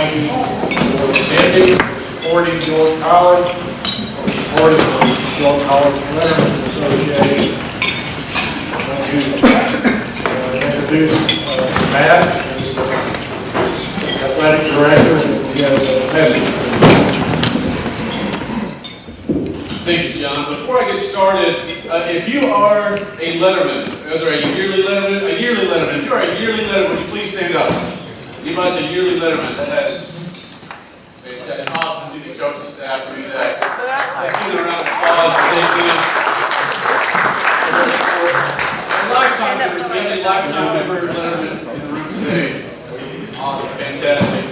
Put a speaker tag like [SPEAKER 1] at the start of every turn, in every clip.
[SPEAKER 1] thank you for attending, supporting York College, for supporting the York College Letterman Association. I'm going to introduce Matt, who's the athletic director, and he has a message.
[SPEAKER 2] Thank you, John. Before I get started, if you are a Letterman, whether a yearly Letterman, if you're a yearly Letterman, would you please stand up? Anybody's a yearly Letterman, that's fantastic. It's awesome to see the coaching staff do that. Let's give them a round of applause for taking a lifetime member. We have a lifetime member Letterman in the room today. Awesome, fantastic.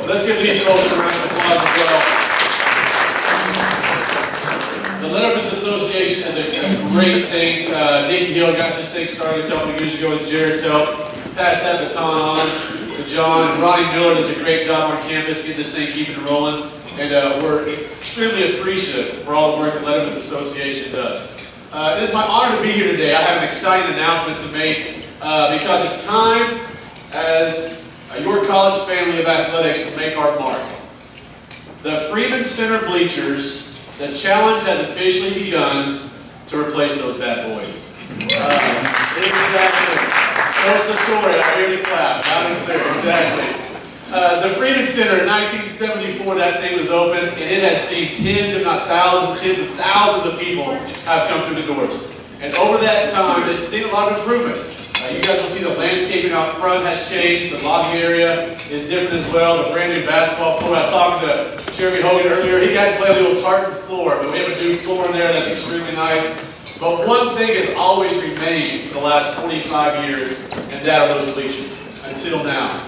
[SPEAKER 2] Let's give these folks a round of applause as well. The Letterman's Association is a great thing. Dickie Hill got this thing started a couple of years ago with Jared's help. Passed that baton on to John. And Ronnie Miller does a great job on campus getting this thing keeping it rolling. And we're extremely appreciative for all the work the Letterman's Association does. It is my honor to be here today. I have an exciting announcement to make because it's time as a York College family of athletics to make our mark. The Freeman Center bleachers, the challenge has officially begun to replace those bad boys. Exactly. Coach Latoya, I hear the clap, loud and clear, exactly. The Freeman Center in 1974, that thing was open, and it has seen tens, if not thousands, tens of thousands of people have come through the doors. And over that time, it's seen a lot of improvements. You guys will see the landscaping out front has changed. The lobby area is different as well. The brand new basketball floor. I was talking to Jeremy Hogan earlier. He got to play a little tartan floor, but we have a new floor in there that's extremely nice. But one thing has always remained for the last 25 years, and that are those bleachers. Until now,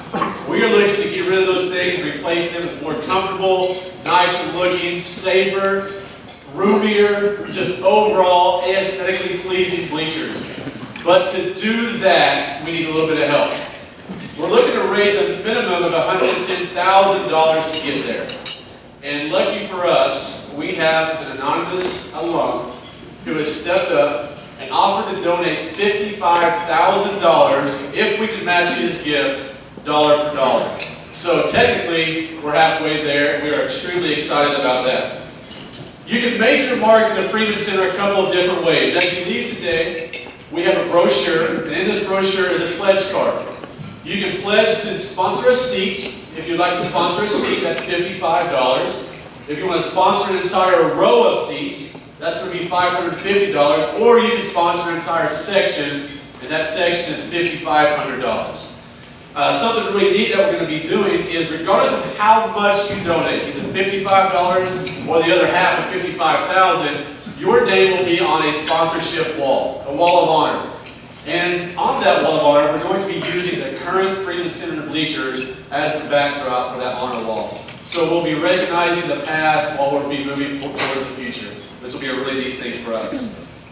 [SPEAKER 2] we are looking to get rid of those things and replace them with more comfortable, nicer looking, safer, roomier, just overall aesthetically pleasing bleachers. But to do that, we need a little bit of help. We're looking to raise a minimum of $110,000 to get there. And lucky for us, we have an anonymous alum who has stepped up and offered to donate $55,000 if we could match his gift dollar for dollar. So technically, we're halfway there, and we are extremely excited about that. You can make your mark in the Freeman Center a couple of different ways. As you leave today, we have a brochure, and in this brochure is a pledge card. You can pledge to sponsor a seat. If you'd like to sponsor a seat, that's $55. If you want to sponsor an entire row of seats, that's going to be $550. Or you can sponsor an entire section, and that section is $5,500. Something really neat that we're going to be doing is, regardless of how much you donate, either $55 or the other half of $55,000, your name will be on a sponsorship wall, a wall of honor. And on that wall of honor, we're going to be using the current Freeman Center bleachers as the backdrop for that honor wall. So we'll be recognizing the past while we'll be moving forward in the future. This will be a really neat thing for us.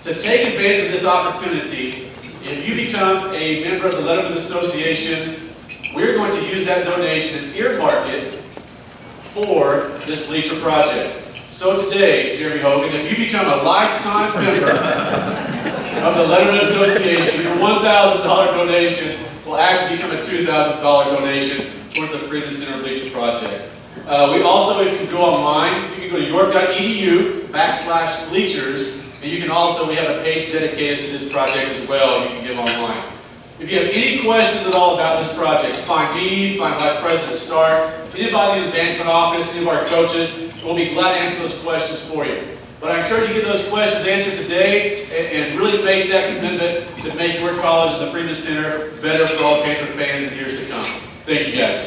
[SPEAKER 2] To take advantage of this opportunity, if you become a member of the Letterman's Association, we're going to use that donation and earmark it for this bleacher project. So today, Jeremy Hogan, if you become a lifetime member of the Letterman Association, your $1,000 donation will actually become a $2,000 donation towards the Freeman Center Bleacher Project. We also, if you can go online, you can go to york.edu/bleachers, and you can also, we have a page dedicated to this project as well, you can give online. If you have any questions at all about this project, find me, find Vice President Stark, anybody in the advancement office, any of our coaches. We'll be glad to answer those questions for you. But I encourage you to get those questions answered today and really make that commitment to make your college and the Freeman Center better for all Panther fans in years to come. Thank you, guys.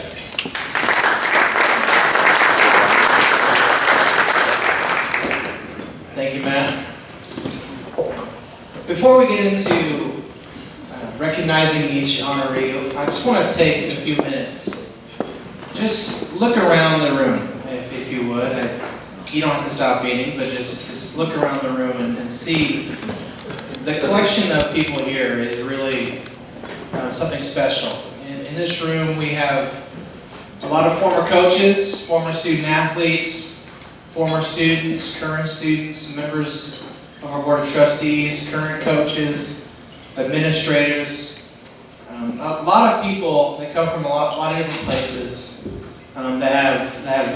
[SPEAKER 3] Thank you, Matt. Before we get into recognizing each honoree, I just want to take a few minutes. Just look around the room, if you would. You don't have to stop eating, but just look around the room and see the collection of people here is really something special. In this room, we have a lot of former coaches, former student athletes, former students, current students, members of our board of trustees, current coaches, administrators. A lot of people that come from a lot of different places that have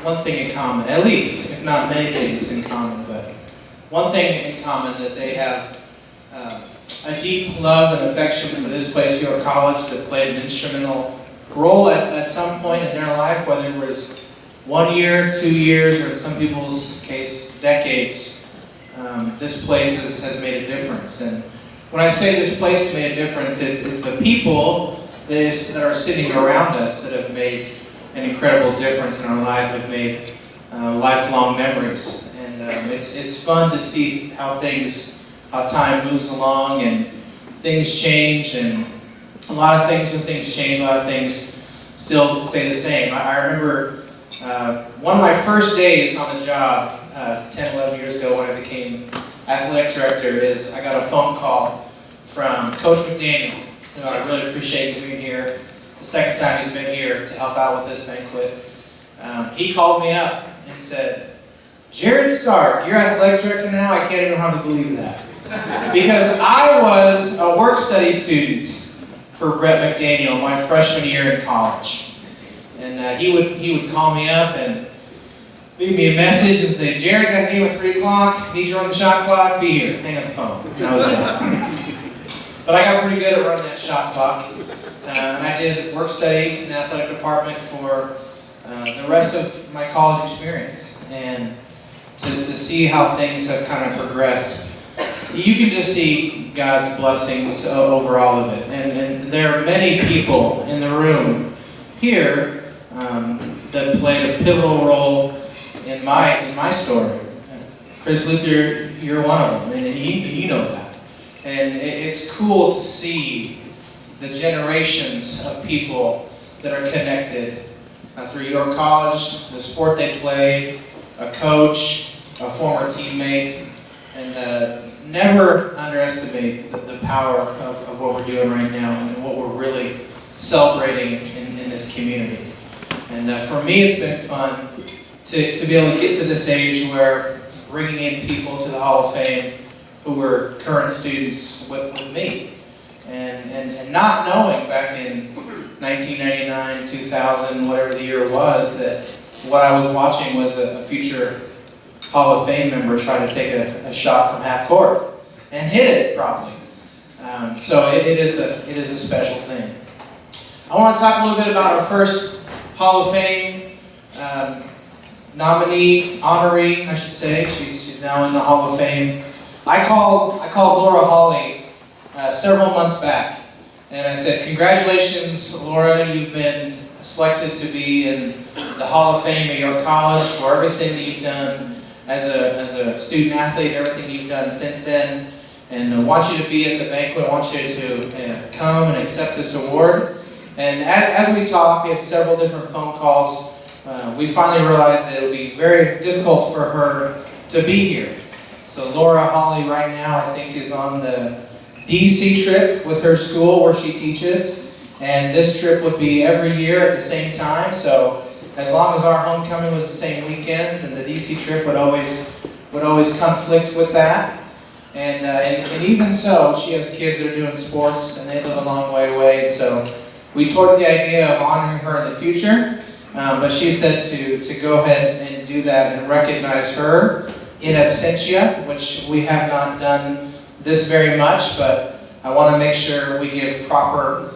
[SPEAKER 3] one thing in common, at least, if not many things in common, but one thing in common, that they have a deep love and affection for this place, York College, that played an instrumental role at some point in their life, whether it was 1 year, 2 years, or in some people's case, decades. This place has made a difference. And when I say this place has made a difference, it's the people that are sitting around us that have made an incredible difference in our life, have made lifelong memories. And it's fun to see how time moves along and things change, and a lot of things, when things change, a lot of things still stay the same. I remember one of my first days on the job 10, 11 years ago when I became athletic director is I got a phone call from Coach McDaniel, who I really appreciate you being here. The second time he's been here to help out with this banquet. He called me up and said, "Jared Stark, you're athletic director now? I can't even hardly believe that." Because I was a work study student for Brett McDaniel my freshman year in college. And he would call me up and leave me a message and say, "Jared, got a game at 3 o'clock, need you to run the shot clock, be here." Hang up the phone. And I was there. But I got pretty good at running that shot clock. And I did work study in the athletic department for the rest of my college experience. And to see how things have kind of progressed, you can just see God's blessings over all of it. And there are many people in the room here that played a pivotal role in my story. Chris Luther, you're one of them, and you know that. And it's cool to see the generations of people that are connected through York College, the sport they played, a coach, a former teammate, and never underestimate the power of what we're doing right now and what we're really celebrating in this community. And for me, it's been fun to be able to get to this age where bringing in people to the Hall of Fame who were current students with me. And not knowing back in 1999, 2000, whatever the year was, that what I was watching was a future Hall of Fame member try to take a shot from half court and hit it probably. So it is a special thing. I want to talk a little bit about our first Hall of Fame nominee, honoree, I should say. She's now in the Hall of Fame. I called Laura Hawley several months back, and I said, "Congratulations, Laura, you've been selected to be in the Hall of Fame at your college for everything that you've done as a student athlete, everything you've done since then. And I want you to be at the banquet. I want you to come and accept this award." And as we talked, we had several different phone calls. We finally realized that it would be very difficult for her to be here. So Laura Hawley right now, I think, is on the DC trip with her school where she teaches. And this trip would be every year at the same time. So as long as our homecoming was the same weekend, then the DC trip would always conflict with that. And even so, she has kids that are doing sports, and they live a long way away. So we toured the idea of honoring her in the future, but she said to go ahead and do that and recognize her in absentia, which we have not done this very much, but I want to make sure we give proper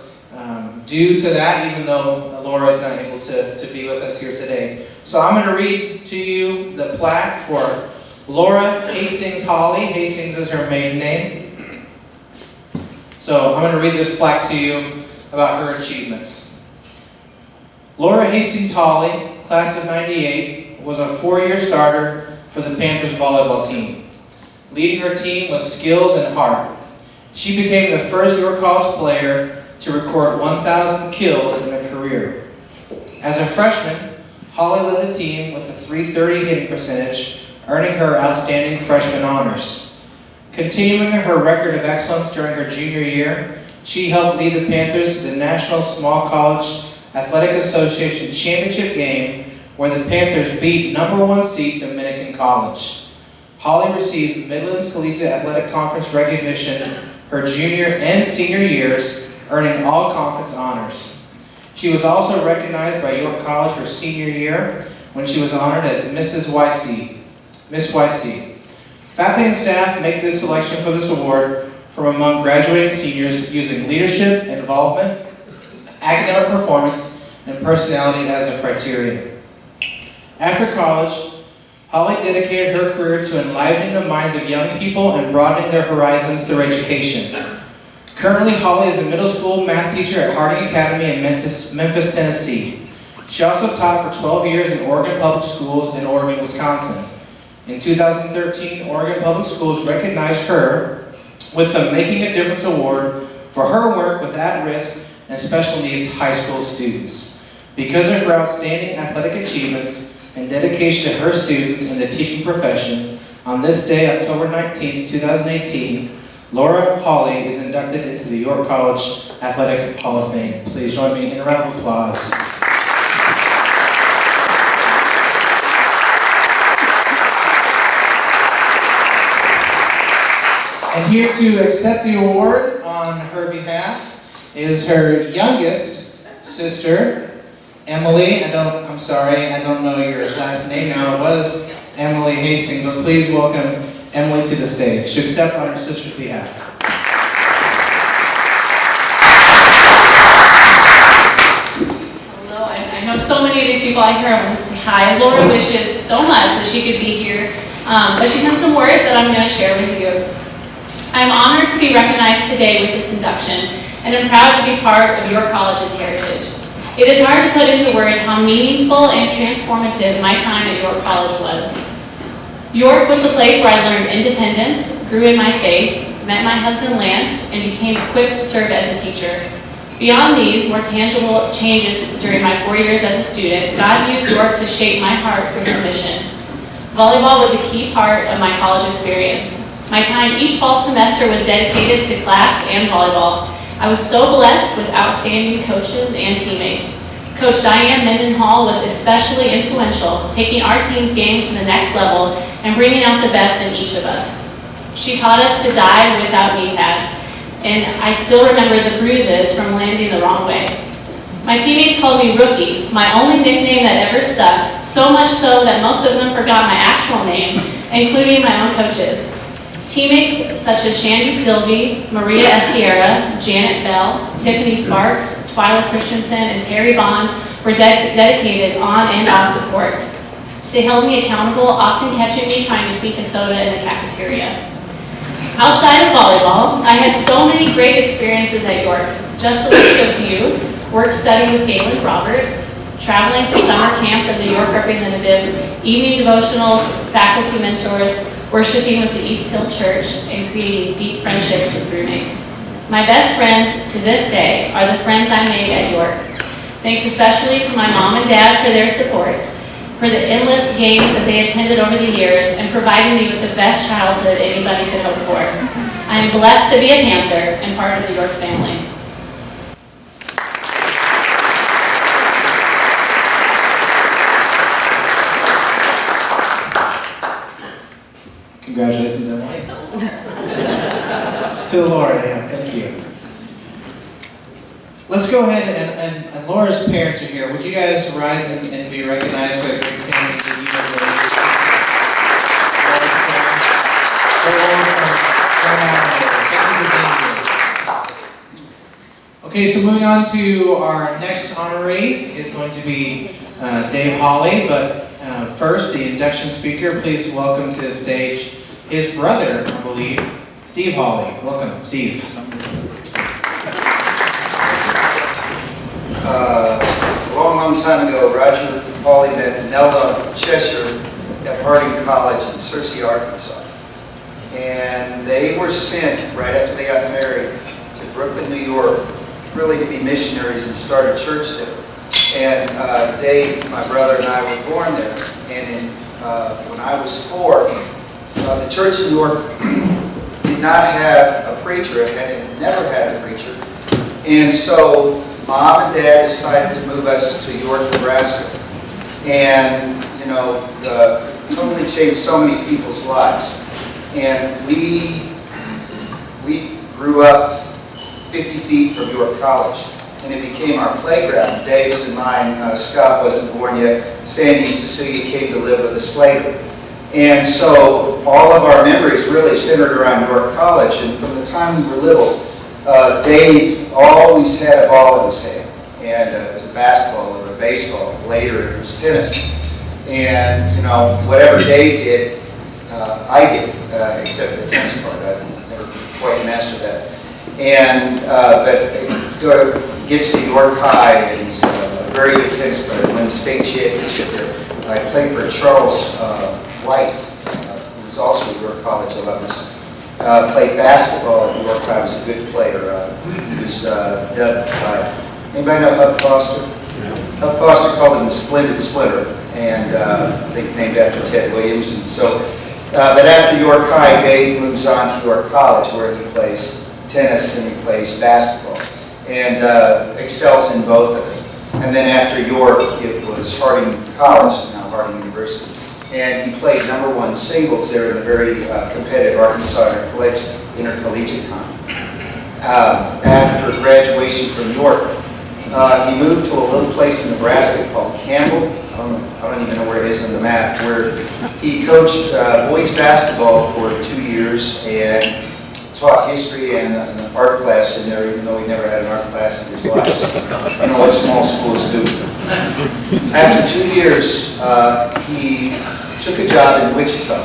[SPEAKER 3] due to that, even though Laura is not able to be with us here today. So I'm going to read to you the plaque for Laura Hastings Hawley. Hastings is her maiden name. So I'm going to read this plaque to you about her achievements. Laura Hastings Hawley, class of '98, was a 4-year starter for the Panthers volleyball team. Leading her team with skills and heart. She became the first York College player to record 1,000 kills in her career. As a freshman, Hawley led the team with a .330 hitting percentage, earning her outstanding freshman honors. Continuing her record of excellence during her junior year, she helped lead the Panthers to the National Small College Athletic Association Championship game, where the Panthers beat #1 seed Dominican College. Hawley received Midlands Collegiate Athletic Conference recognition her junior and senior years, earning all conference honors. She was also recognized by York College her senior year when she was honored as Mrs. YC, Miss YC. Faculty and staff make this selection for this award from among graduating seniors using leadership, involvement, academic performance, and personality as a criteria. After college, Hawley dedicated her career to enlivening the minds of young people and broadening their horizons through education. Currently, Hawley is a middle school math teacher at Harding Academy in Memphis, Tennessee. She also taught for 12 years in Oregon Public Schools in Oregon, Wisconsin. In 2013, Oregon Public Schools recognized her with the Making a Difference Award for her work with at-risk and special needs high school students. Because of her outstanding athletic achievements and dedication to her students in the teaching profession, on this day, October 19, 2018, Laura Hawley is inducted into the York College Athletic Hall of Fame. Please join me in a round of applause. And here to accept the award on her behalf is her youngest sister, Emily. I'm sorry, I don't know your last name now. It was Emily Hastings, but please welcome Emily to the stage to accept on her sister's behalf.
[SPEAKER 4] Hello, I know so many of these people. I hear them say hi. Laura wishes so much that she could be here, but she sent some words that I'm going to share with you. I'm honored to be recognized today with this induction, and I'm proud to be part of your college's heritage. It is hard to put into words how meaningful and transformative my time at York College was. York was the place where I learned independence, grew in my faith, met my husband Lance, and became equipped to serve as a teacher. Beyond these more tangible changes during my 4 years as a student, God used York to shape my heart for His mission. Volleyball was a key part of my college experience. My time each fall semester was dedicated to class and volleyball. I was so blessed with outstanding coaches and teammates. Coach Diane Mendenhall was especially influential, taking our team's game to the next level and bringing out the best in each of us. She taught us to dive without knee pads, and I still remember the bruises from landing the wrong way. My teammates called me Rookie, my only nickname that ever stuck, so much so that most of them forgot my actual name, including my own coaches. Teammates such as Shandy Sylvie, Maria Esquiera, Janet Bell, Tiffany Sparks, Twyla Christensen, and Terry Bond were dedicated on and off the court. They held me accountable, often catching me trying to sneak a soda in the cafeteria. Outside of volleyball, I had so many great experiences at York. Just to list a few: work study with Galen Roberts, traveling to summer camps as a York representative, evening devotionals, faculty mentors, worshiping with the East Hill Church, and creating deep friendships with roommates. My best friends to this day are the friends I made at York. Thanks especially to my mom and dad for their support, for the endless games that they attended over the years, and providing me with the best childhood anybody could hope for. I am blessed to be a Panther and part of the York family.
[SPEAKER 3] Congratulations, Emily. To Laura, yeah, thank you. Let's go ahead and Laura's parents are here. Would you guys rise and be recognized for the great family that you have raised? Okay, so moving on to our next honoree is going to be Dave Hawley, but first, the induction speaker, please welcome to the stage his brother, I believe, Steve Hawley. Welcome, Steve.
[SPEAKER 5] A long time ago, Roger Hawley met Nella Cheshire at Harding College in Searcy, Arkansas. And they were sent, right after they got married, to Brooklyn, New York, really to be missionaries and start a church there. And Dave, my brother, and I were born there. And when I was 4, the church in New York did not have a preacher. It had never had a preacher. And so Mom and Dad decided to move us to York, Nebraska. And, you know, totally changed so many people's lives. And we grew up 50 feet from York College. and it became our playground. Dave's and mine, Scott wasn't born yet, Sandy and Cecilia came to live with us later. And so all of our memories really centered around York College, and from the time we were little, Dave always had a ball in his hand, and it was a basketball or a baseball. Later it was tennis. And, you know, whatever Dave did, I did, except for the tennis part. I never quite mastered that. And, but gets to York High, and he's a very good tennis player, won the state championship there. I played for Charles White, who was also a York College alumnus. Played basketball at York High, was a good player. He was dubbed by, anybody know Hub Foster? Hub Foster called him the Splendid Splinter, and I think named after Ted Williams. And so, but after York High, Dave moves on to York College, where he plays tennis and he plays basketball, and excels in both of them. And then after York, it was Harding College, now Harding University. And he played #1 singles there in the very competitive Arkansas intercollegiate time. After graduation from York, he moved to a little place in Nebraska called Campbell. I don't even know where it is on the map, where he coached boys basketball for 2 years and taught history and an art class in there, even though he never had an art class in his life. I don't know what small schools do. After 2 years, he took a job in Wichita,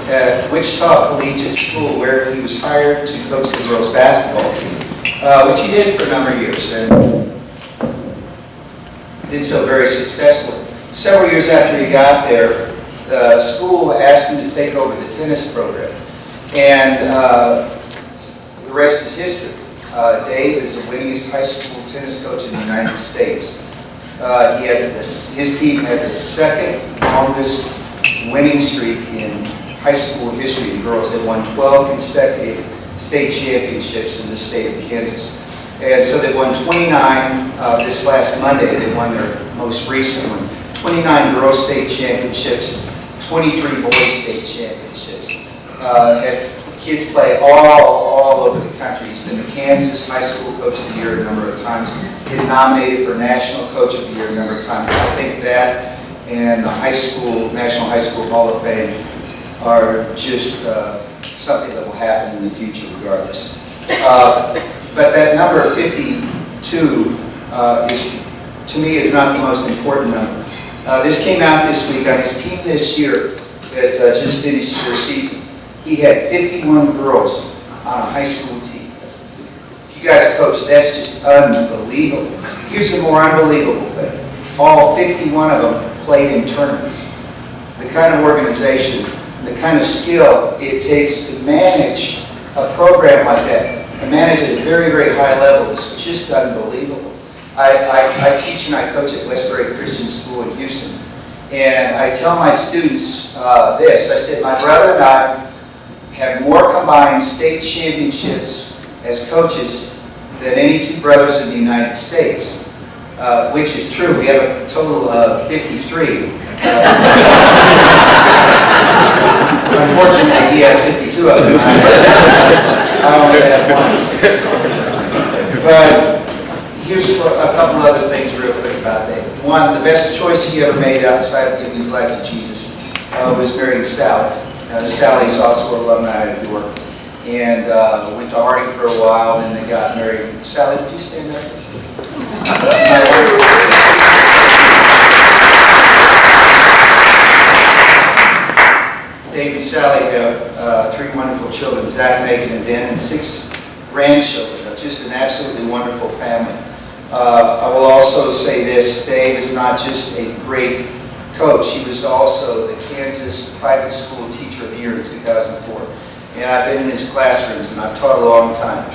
[SPEAKER 5] at Wichita Collegiate School, where he was hired to coach the girls' basketball team, which he did for a number of years, and did so very successfully. Several years after he got there, the school asked him to take over the tennis program, and the rest is history. Dave is the winningest high school tennis coach in the United States. He has his team had the second longest winning streak in high school history in girls. They won 12 consecutive state championships in the state of Kansas. And so they won 29 this last Monday. They won their most recent one. 29 girls state championships, 23 boys state championships. And kids play all over the country. He's been the Kansas High School Coach of the Year a number of times. Been nominated for National Coach of the Year a number of times. I think that and the National High School Hall of Fame are just something that will happen in the future regardless. But that number 52 to me is not the most important number. This came out this week on his team this year that just finished their season. He had 51 girls on a high school team. If you guys coach, that's just unbelievable. Here's the more unbelievable thing. All 51 of them played in tournaments. The kind of organization, the kind of skill it takes to manage a program like that, and manage it at a very, very high level, is just unbelievable. I teach and I coach at Westbury Christian School in Houston, and I tell my students this. I said, my brother and I have more combined state championships as coaches than any two brothers in the United States. Which is true. We have a total of 53. Unfortunately, he has 52 of them. I only have one. But here's a couple other things real quick about Dave. One, the best choice he ever made outside of giving his life to Jesus was marrying Sally. Sally's also an alumni of York. And went to Harding for a while, and they got married. Sally, would you stand up? Dave and Sally have 3 wonderful children, Zach, Megan, and Dan, and 6 grandchildren. Just an absolutely wonderful family. I will also say this, Dave is not just a great coach, he was also the Kansas Private School Teacher of the Year in 2004. And I've been in his classrooms, and I've taught a long time.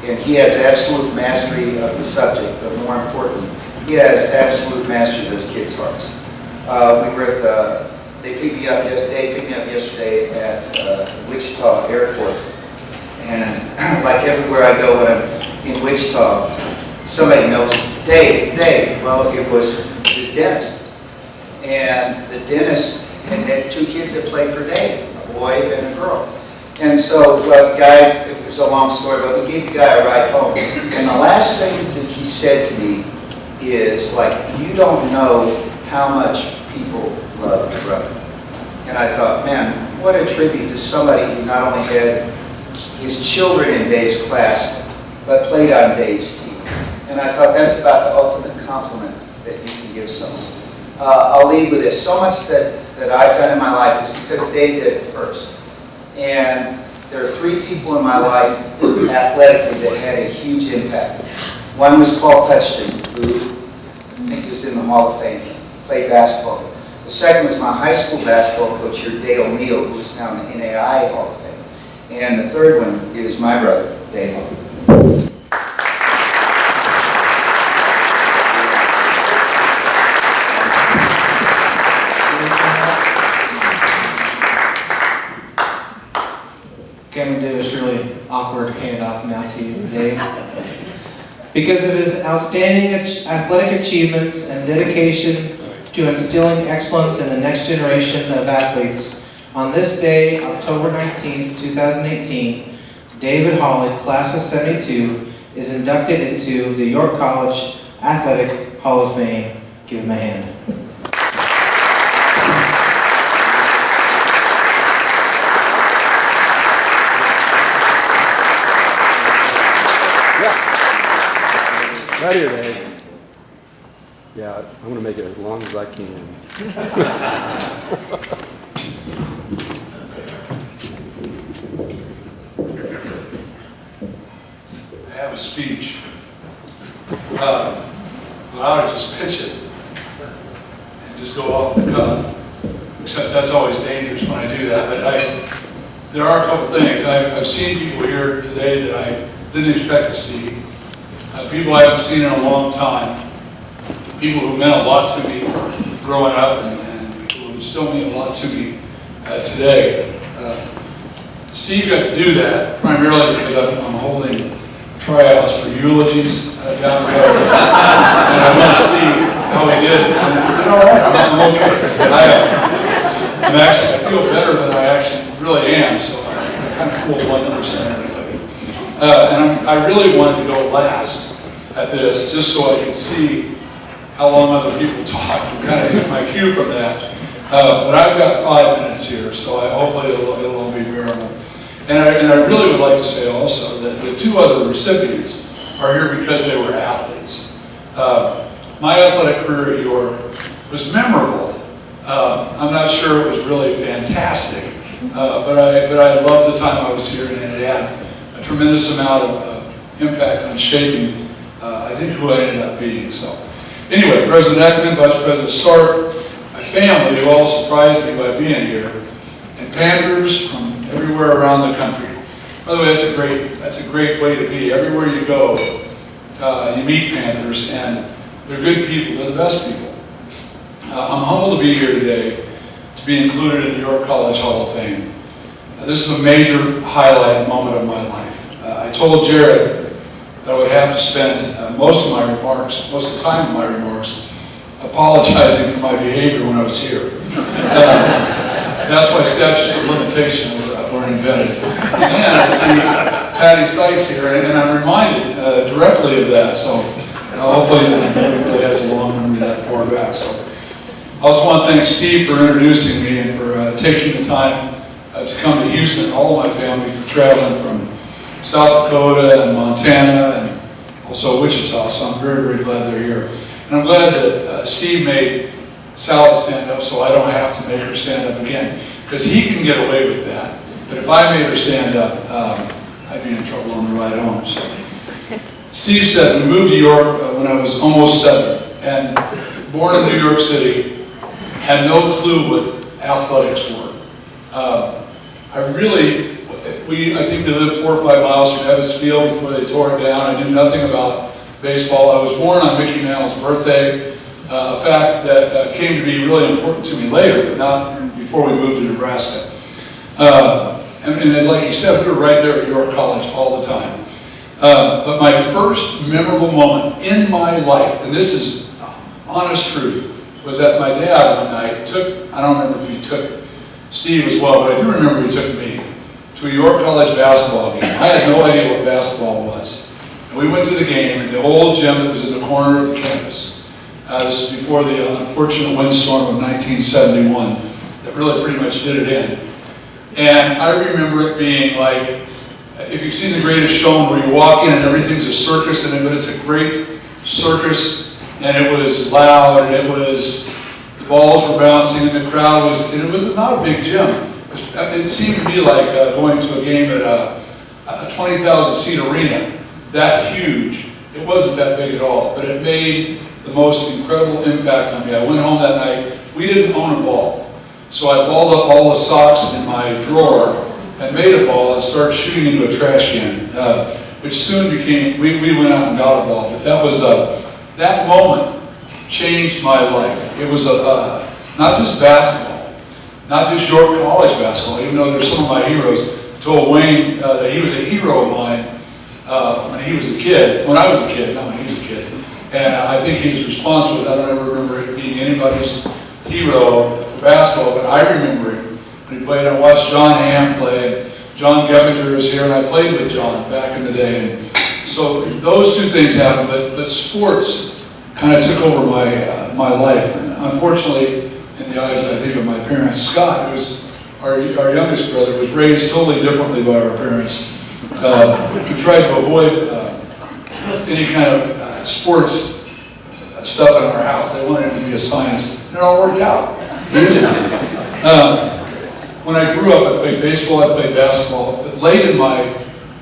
[SPEAKER 5] And he has absolute mastery of the subject, but more importantly, he has absolute mastery of those kids' hearts. We were at Dave picked me up yesterday at Wichita Airport. And like everywhere I go when I'm in Wichita, somebody knows Dave. Well, it was his dentist. And the dentist had 2 kids that played for Dave, a boy and a girl. And so, well, the guy, it was a long story, but we gave the guy a ride home. And the last sentence that he said to me is like, you don't know how much people love your brother. And I thought, man, what a tribute to somebody who not only had his children in Dave's class, but played on Dave's team. And I thought that's about the ultimate compliment that you can give someone. I'll leave with this. So much that I've done in my life is because Dave did it first. And there are 3 people in my life athletically that had a huge impact. One was Paul Touchton, who I think is in the Hall of Fame, played basketball. The second was my high school basketball coach here, Dale Neal, who is now in the NAI Hall of Fame. And the third one is my brother, Dave Hawley.
[SPEAKER 3] Okay, I'm going to do this really awkward handoff now to you, Dave. Because of his outstanding athletic achievements and dedication to instilling excellence in the next generation of athletes, on this day, October 19th, 2018, David Hawley, class of 72, is inducted into the York College Athletic Hall of Fame. Give him a hand.
[SPEAKER 6] Right here, Dave. Yeah, I'm going to make it as long as I can.
[SPEAKER 7] I have a speech. Well, I would just pitch it and just go off the cuff. Except that's always dangerous when I do that. But there are a couple things. I've seen people here today that I didn't expect to see. People I haven't seen in a long time. People who meant a lot to me growing up and people who still mean a lot to me today. Steve got to do that primarily because I'm holding tryouts for eulogies down the road. And I want to see how he did. And all right, I'm okay. I feel better than I actually really am, so I kind of fooled 1%. And I really wanted to go last at this, just so I could see how long other people talked and kind of took my cue from that. But I've got 5 minutes here, so hopefully it'll all be bearable. And I really would like to say also that the 2 other recipients are here because they were athletes. My athletic career at York was memorable. I'm not sure it was really fantastic, but I loved the time I was here, and it had a tremendous amount of impact on shaping, I think, who I ended up being. So, anyway, President Ekman, Vice President Stark, my family, who all surprised me by being here, and Panthers from everywhere around the country. By the way, that's a great way to be. Everywhere you go, you meet Panthers, and they're good people. They're the best people. I'm humbled to be here today to be included in the York College Hall of Fame. This is a major highlight moment of my life. I told Jared that I would have to spend most of the time of my remarks, apologizing for my behavior when I was here. That's why statutes of limitation were invented. And then I see Patty Sykes here, and I'm reminded directly of that. So hopefully everybody has a long memory that far back. So I also want to thank Steve for introducing me and for taking the time to come to Houston, all of my family, for traveling from South Dakota and Montana and also Wichita, so I'm very, very glad they're here. And I'm glad that Steve made Sally stand up so I don't have to make her stand up again, because he can get away with that. But if I made her stand up, I'd be in trouble on the ride home. So Steve said, we moved to York when I was almost 7, and born in New York City, had no clue what athletics were. I think we lived 4 or 5 miles from Evans Field before they tore it down. I knew nothing about baseball. I was born on Mickey Mantle's birthday, a fact that came to be really important to me later, but not before we moved to Nebraska. And as like you said, we were right there at York College all the time. But my first memorable moment in my life, and this is honest truth, was that my dad one night I don't remember if he took Steve as well, but I do remember he took me to to a York College basketball game. I had no idea what basketball was. And we went to the game in the old gym that was in the corner of the campus. This was before the unfortunate windstorm of 1971 that really pretty much did it in. And I remember it being like, if you've seen The Greatest Showman, where you walk in and everything's a circus, but it's a great circus, and it was loud, and the balls were bouncing, and the crowd was, and it was not a big gym. It seemed to be like going to a game at a 20,000 seat arena, that huge. It wasn't that big at all, but it made the most incredible impact on me. I went home that night. We didn't own a ball, so I balled up all the socks in my drawer and made a ball and started shooting into a trash can, which soon became, we went out and got a ball. But that was that moment changed my life. It was not just basketball, not just York College basketball, even though there's some of my heroes. I told Wayne that he was a hero of mine when he was a kid, when I was a kid, not when he was a kid. And I think his response was, I don't ever remember it being anybody's hero for basketball, but I remember it when he played. I watched John Hamm play, and John Gebinger is here, and I played with John back in the day. And so those two things happened, but sports kind of took over my life. And unfortunately, in the eyes, I think, of my parents, Scott, who was our youngest brother, was raised totally differently by our parents. We tried to avoid any kind of sports stuff in our house. They wanted him to be a scientist, and it all worked out. When I grew up, I played baseball, I played basketball. But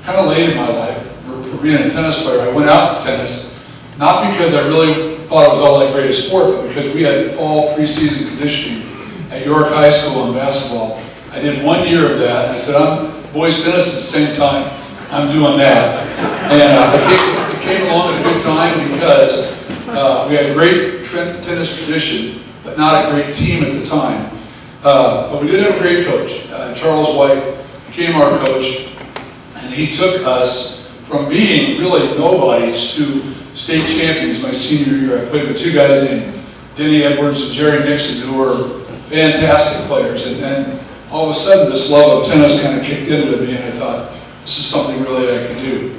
[SPEAKER 7] kind of late in my life, for being a tennis player, I went out for tennis, not because I really thought it was all that great a sport, but because we had fall preseason conditioning at York High School in basketball. I did 1 year of that, and I said, I'm boys tennis at the same time, I'm doing that. And it came along at a good time because we had a great tennis tradition, but not a great team at the time. But we did have a great coach. Charles White became our coach, and he took us from being really nobodies to state champions my senior year. I played with two guys named Denny Edwards and Jerry Nixon, who were fantastic players. And then all of a sudden, this love of tennis kind of kicked in with me, and I thought, this is something really I can do.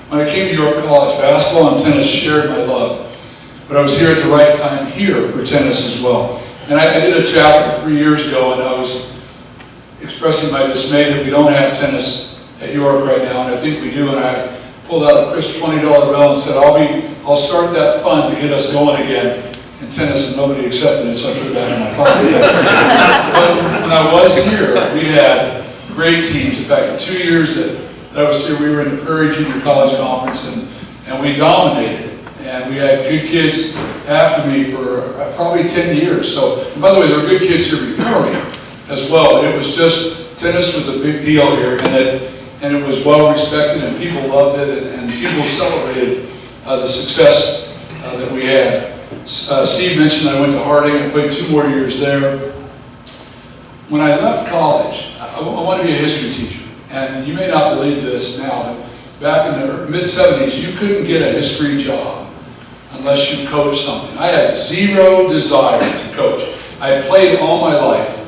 [SPEAKER 7] When I came to York College, basketball and tennis shared my love. But I was here at the right time here for tennis as well. And I did a chapter 3 years ago, and I was expressing my dismay that we don't have tennis at York right now, and I think we do. And I pulled out a crisp $20 bill and said, I'll start that fund to get us going again in tennis, and nobody accepted it, so I put it back in my pocket. But when I was here, we had great teams. In fact, the 2 years that I was here, we were in the Prairie Junior College Conference, and we dominated. And we had good kids after me for probably 10 years. So, and by the way, there were good kids here before me as well. But it was just, tennis was a big deal here, and it was well respected, and people loved it, and people celebrated the success that we had. Steve mentioned I went to Harding. I played 2 more years there. When I left college, I wanted to be a history teacher. And you may not believe this now, but back in the mid-70s, you couldn't get a history job unless you coached something. I had zero desire to coach. I had played all my life.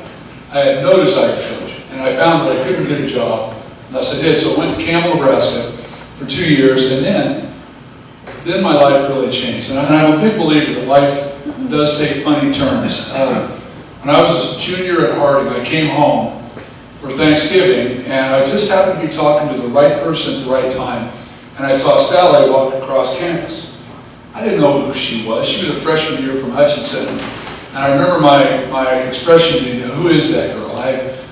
[SPEAKER 7] I had no desire to coach. And I found that I couldn't get a job unless I did. So I went to Campbell, Nebraska for 2 years, and then my life really changed. And I'm a big believer that life does take funny turns. When I was a junior at Harding, I came home for Thanksgiving, and I just happened to be talking to the right person at the right time, and I saw Sally walk across campus. I didn't know who she was. She was a freshman year from Hutchinson, and I remember my expression being, who is that girl?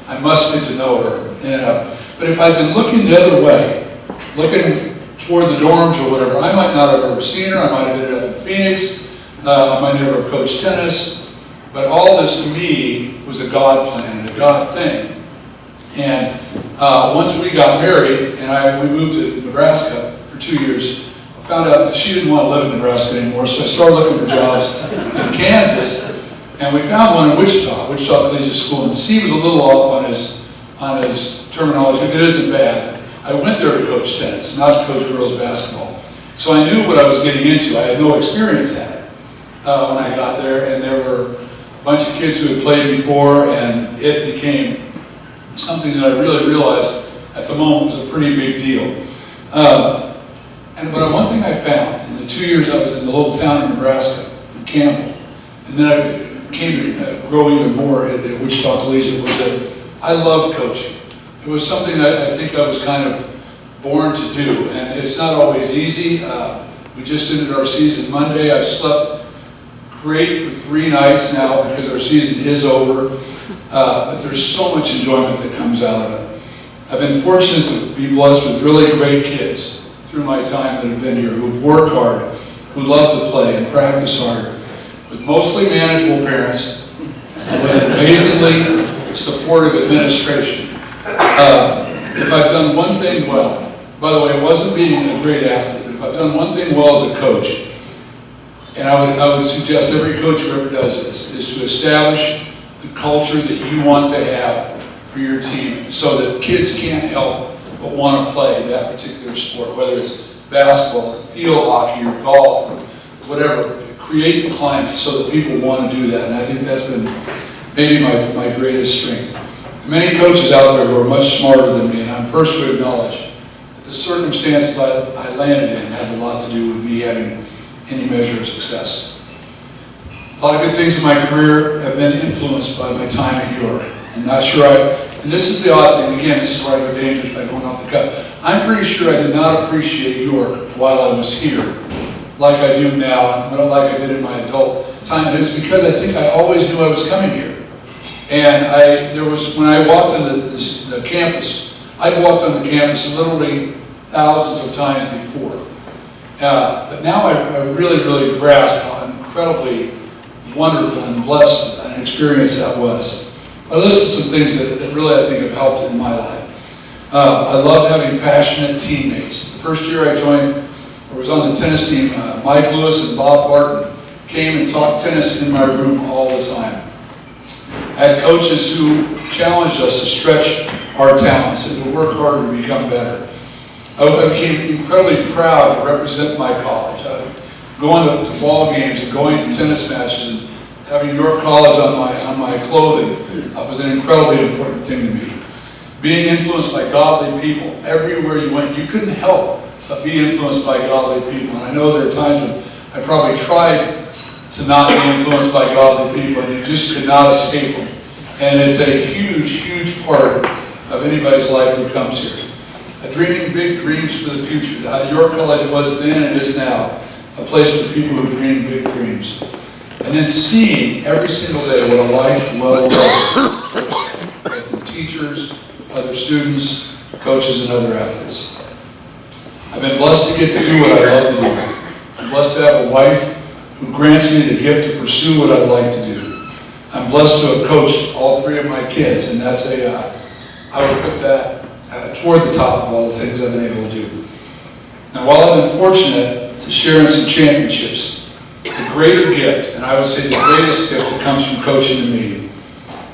[SPEAKER 7] I must get to know her. But if I'd been looking the other way, looking toward the dorms or whatever, I might not have ever seen her. I might have ended up in Phoenix. I might never have coached tennis. But all this to me was a God plan and a God thing. And once we got married and we moved to Nebraska for 2 years, I found out that she didn't want to live in Nebraska anymore, so I started looking for jobs in Kansas, and we found one in Wichita Collegiate School, and Steve was a little off on his terminology. It isn't bad. I went there to coach tennis, not to coach girls basketball. So I knew what I was getting into. I had no experience at it when I got there, and there were a bunch of kids who had played before, and it became something that I really realized at the moment was a pretty big deal. But one thing I found in the 2 years I was in the little town of Nebraska, in Campbell, and then I came to grow even more at Wichita Collegiate, was that I loved coaching. It was something that I think I was kind of born to do, and it's not always easy. We just ended our season Monday. I've slept great for 3 nights now because our season is over, but there's so much enjoyment that comes out of it. I've been fortunate to be blessed with really great kids through my time that have been here, who work hard, who love to play and practice hard, with mostly manageable parents, and with an amazingly supportive administration. If I've done one thing well, by the way, it wasn't being a great athlete, but if I've done one thing well as a coach, and I would suggest every coach who ever does this, is to establish the culture that you want to have for your team so that kids can't help but want to play that particular sport, whether it's basketball or field hockey or golf or whatever. Create the climate so that people want to do that, and I think that's been maybe my greatest strength. Many coaches out there who are much smarter than me, and I'm first to acknowledge that the circumstances I landed in had a lot to do with me having any measure of success. A lot of good things in my career have been influenced by my time at York. I'm not sure and this is the odd thing, again, this is where I go dangerous by going off the cuff. I'm pretty sure I did not appreciate York while I was here, like I do now, and like I did in my adult time. And it was because I think I always knew I was coming here. And when I walked on the campus, I'd walked on the campus literally thousands of times before. But now I really, really grasp how incredibly wonderful and blessed an experience that was. I listed some things that really I think have helped in my life. I loved having passionate teammates. The first year I joined, or was on the tennis team, Mike Lewis and Bob Barton came and talked tennis in my room all the time. I had coaches who challenged us to stretch our talents and to work harder to become better. I became incredibly proud to represent my college. Going to ball games and going to tennis matches and having York College on my clothing was an incredibly important thing to me. Being influenced by godly people, everywhere you went, you couldn't help but be influenced by godly people. And I know there are times when I probably tried to not be influenced by godly people, and you just could not escape them. And it's a huge, huge part of anybody's life who comes here. Dreaming big dreams for the future. York College was then and is now a place for people who dream big dreams. And then seeing every single day what a life well lived with teachers, other students, coaches, and other athletes. I've been blessed to get to do what I love to do. I'm blessed to have a wife who grants me the gift to pursue what I'd like to do. I'm blessed to have coached all 3 of my kids, and that's I would put that toward the top of all the things I've been able to do. Now, while I've been fortunate to share in some championships, the greater gift, and I would say the greatest gift that comes from coaching to me,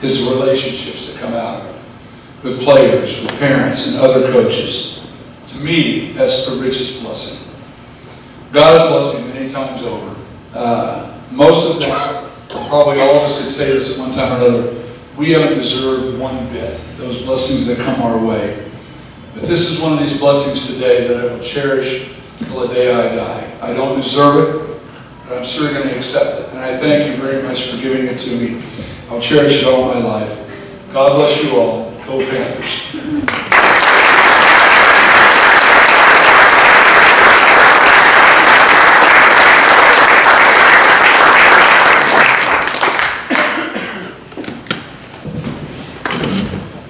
[SPEAKER 7] is the relationships that come out of it, with players, with parents, and other coaches. To me, that's the richest blessing. God has blessed me many times over. Most of that, probably all of us could say this at one time or another, we haven't deserved one bit, those blessings that come our way. But this is one of these blessings today that I will cherish till the day I die. I don't deserve it, but I'm certainly going to accept it. And I thank you very much for giving it to me. I'll cherish it all my life. God bless you all. Go Panthers.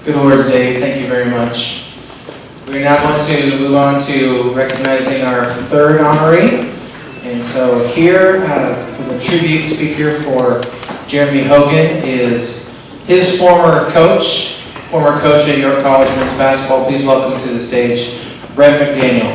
[SPEAKER 3] Good words, Dave. Thank you very much. We're now going to move on to recognizing our 3rd honoree. And so here, for the tribute speaker for Jeremy Hogan is his former coach at York College men's basketball. Please welcome to the stage, Brett McDaniel.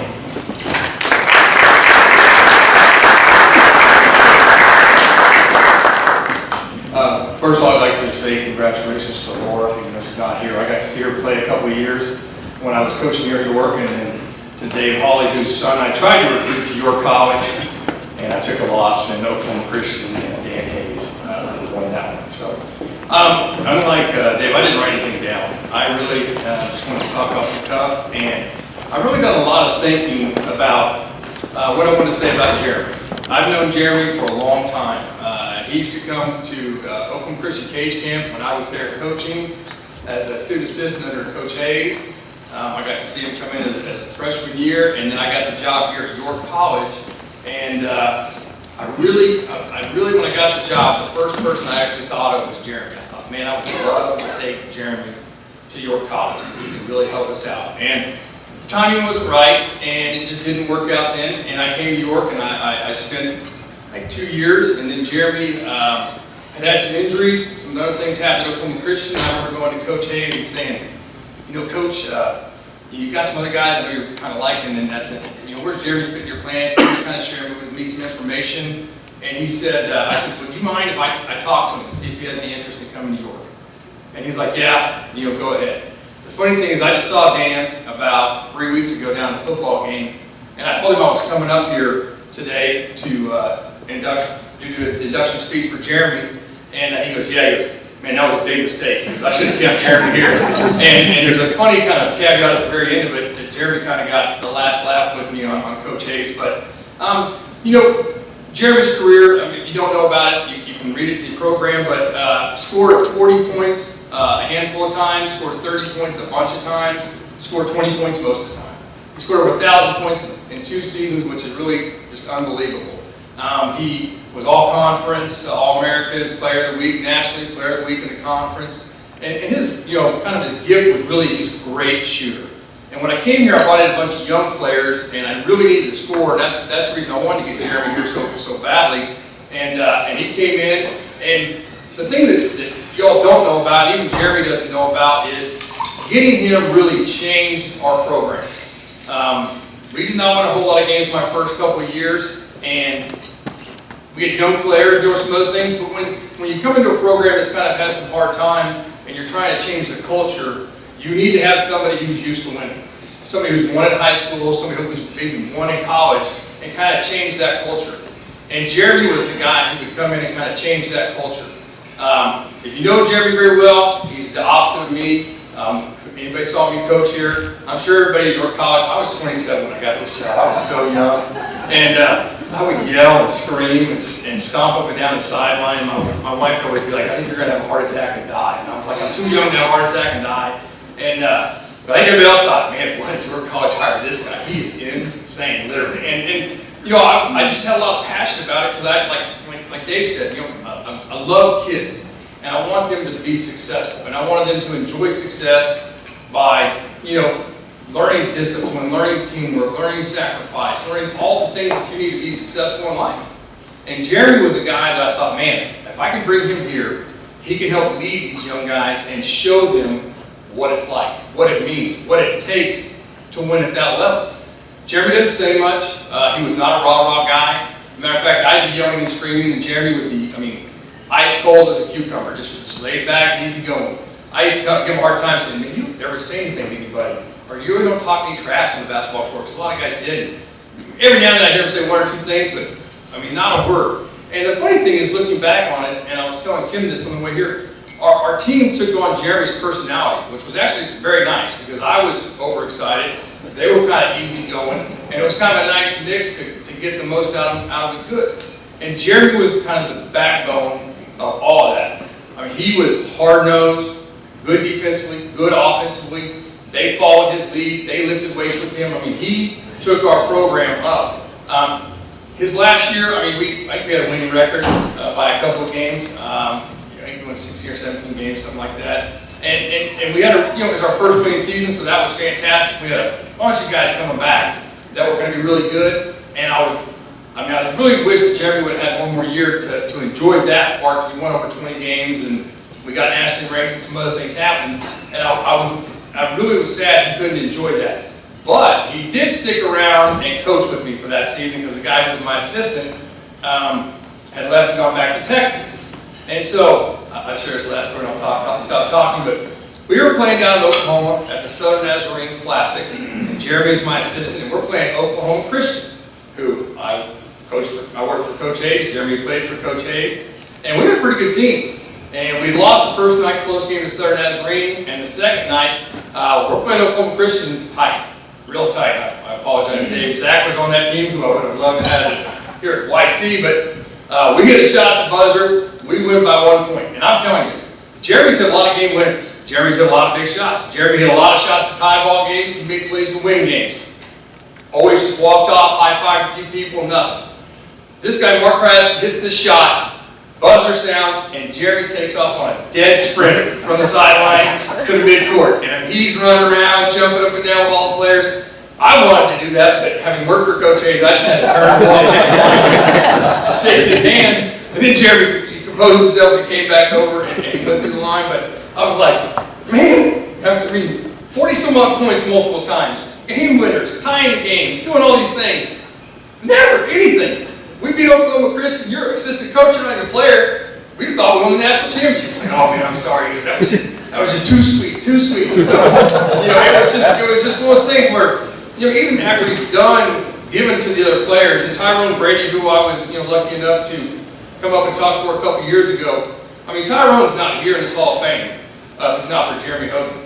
[SPEAKER 8] First of all, I'd like to say congratulations to Laura, even though she's not here. I got to see her play a couple of years when I was coaching here at York, and then to Dave Hawley, whose son I tried to recruit to York College, and I took a loss in Oklahoma Christian and Dan Hayes who won that one. So Unlike Dave, I didn't write anything down. I really just want to talk off the cuff, and I've really done a lot of thinking about what I want to say about Jeremy. I've known Jeremy for a long time. He used to come to Oakland Christian Cage Camp when I was there coaching as a student assistant under Coach Hayes. I got to see him come in as a freshman year, and then I got the job here at York College. And I really, when I got the job, the first person I actually thought of was Jeremy. I thought, man, I would love to take Jeremy to York College. He could really help us out. And the timing was right, and it just didn't work out then. And I came to York, and I spent like 2 years, and then Jeremy had some injuries, some other things happened at Oklahoma Christian. I remember going to Coach Hayes and saying, you know, Coach, you got some other guys I know you're kind of liking, and I said, you know, where's Jeremy fit in your plans? He was kind of sharing with me some information, and he said, I said, would you mind if I talk to him and see if he has any interest in coming to York? And he's like, yeah, you know, go ahead. The funny thing is, I just saw Dan about 3 weeks ago down at the football game, and I told him I was coming up here today to do an induction speech for Jeremy, and he goes, yeah, he goes, man, that was a big mistake. I should have kept Jeremy here. And there's a funny kind of caveat at the very end of it that Jeremy kind of got the last laugh with me on Coach Hayes. But, you know, Jeremy's career, I mean, if you don't know about it, you can read it in the program, but scored 40 points a handful of times, scored 30 points a bunch of times, scored 20 points most of the time. He scored over 1,000 points in 2 seasons, which is really just unbelievable. He was all-conference, all-American, player of the week, nationally, player of the week in the conference. And his, you know, kind of his gift was really he's a great shooter. And when I came here, I brought in a bunch of young players, and I really needed to score. And that's the reason I wanted to get Jeremy here so badly. And he came in, and the thing that y'all don't know about, even Jeremy doesn't know about, is getting him really changed our program. We did not win a whole lot of games my first couple of years, and we had young players doing some other things, but when you come into a program that's kind of had some hard times and you're trying to change the culture, you need to have somebody who's used to winning. Somebody who's won in high school, somebody who's maybe won in college, and kind of change that culture. And Jeremy was the guy who could come in and kind of change that culture. If you know Jeremy very well, he's the opposite of me. Anybody saw me coach here? I'm sure everybody at York College, I was 27 when I got this job. I was so young. And I would yell and scream and stomp up and down the sideline. My wife would always be like, I think you're going to have a heart attack and die. And I was like, I'm too young to have a heart attack and die. And but I think everybody else thought, man, why did York College hire this guy? He is insane, literally. And you know, I just had a lot of passion about it because like Dave said, you know, I love kids. And I want them to be successful. And I wanted them to enjoy success by, you know, learning discipline, learning teamwork, learning sacrifice, learning all the things that you need to be successful in life. And Jeremy was a guy that I thought, man, if I could bring him here, he can help lead these young guys and show them what it's like, what it means, what it takes to win at that level. Jeremy didn't say much. He was not a rah-rah guy. Matter of fact, I'd be yelling and screaming, and Jeremy would be, I mean, ice cold as a cucumber, just laid back and easy going. I used to give him a hard time saying, man, you don't ever say anything to anybody. Or you really don't talk any trash on the basketball court. A lot of guys did. Every now and then I hear him say one or two things, but I mean, not a word. And the funny thing is, looking back on it, and I was telling Kim this on the way here, our team took on Jeremy's personality, which was actually very nice because I was overexcited. They were kind of easygoing, and it was kind of a nice mix to get the most out of we could. And Jeremy was kind of the backbone of all of that. I mean, he was hard-nosed, good defensively, good offensively. They followed his lead. They lifted weights with him. I mean, he took our program up. His last year, I think we had a winning record by a couple of games. I think we won 16 or 17 games, something like that. And we had it was our first winning season, so that was fantastic. We had a bunch of guys coming back that were going to be really good. And I really wish that Jeremy would have had one more year to enjoy that part. We won over 20 games, and we got nationally ranked, and some other things happened. And I really was sad he couldn't enjoy that. But he did stick around and coach with me for that season because the guy who was my assistant had left and gone back to Texas. And so, I'll share his last story and I'll stop talking, but we were playing down in Oklahoma at the Southern Nazarene Classic, and Jeremy's my assistant, and we're playing Oklahoma Christian, who I worked for Coach Hayes, Jeremy played for Coach Hayes, and we were a pretty good team. And we lost the first night close game to Southern Nazarene, and the second night, we're playing Oklahoma Christian tight, real tight. I apologize, Dave. Zach was on that team, who I would have loved to have here at YC, but we hit a shot at the buzzer. We win by 1 point. And I'm telling you, Jeremy's hit a lot of game winners. Jeremy's hit a lot of big shots. Jeremy hit a lot of shots to tie ball games. He made plays to win games. Always just walked off, high-fived a few people, nothing. This guy, Mark Rask, hits this shot, buzzer sounds, and Jeremy takes off on a dead sprint from the sideline to the midcourt. And he's running around, jumping up and down with all the players. I wanted to do that, but having worked for Coach Hayes, I just had to turn the ball back, shake his hand, and then Jeremy composed himself and came back over and he went through the line. But I was like, man, after 40-some-odd points multiple times, game winners, tying the games, doing all these things, never anything. We beat Oklahoma Christian. You're an assistant coach, you're not even a player. We thought we won the national championship. Like, oh man, I'm sorry. That was just too sweet, too sweet. So, it was just one of those things where, even after he's done giving to the other players, and Tyrone Brady, who I was, lucky enough to come up and talk for a couple years ago. Tyrone's not here in this Hall of Fame if it's not for Jeremy Hogan.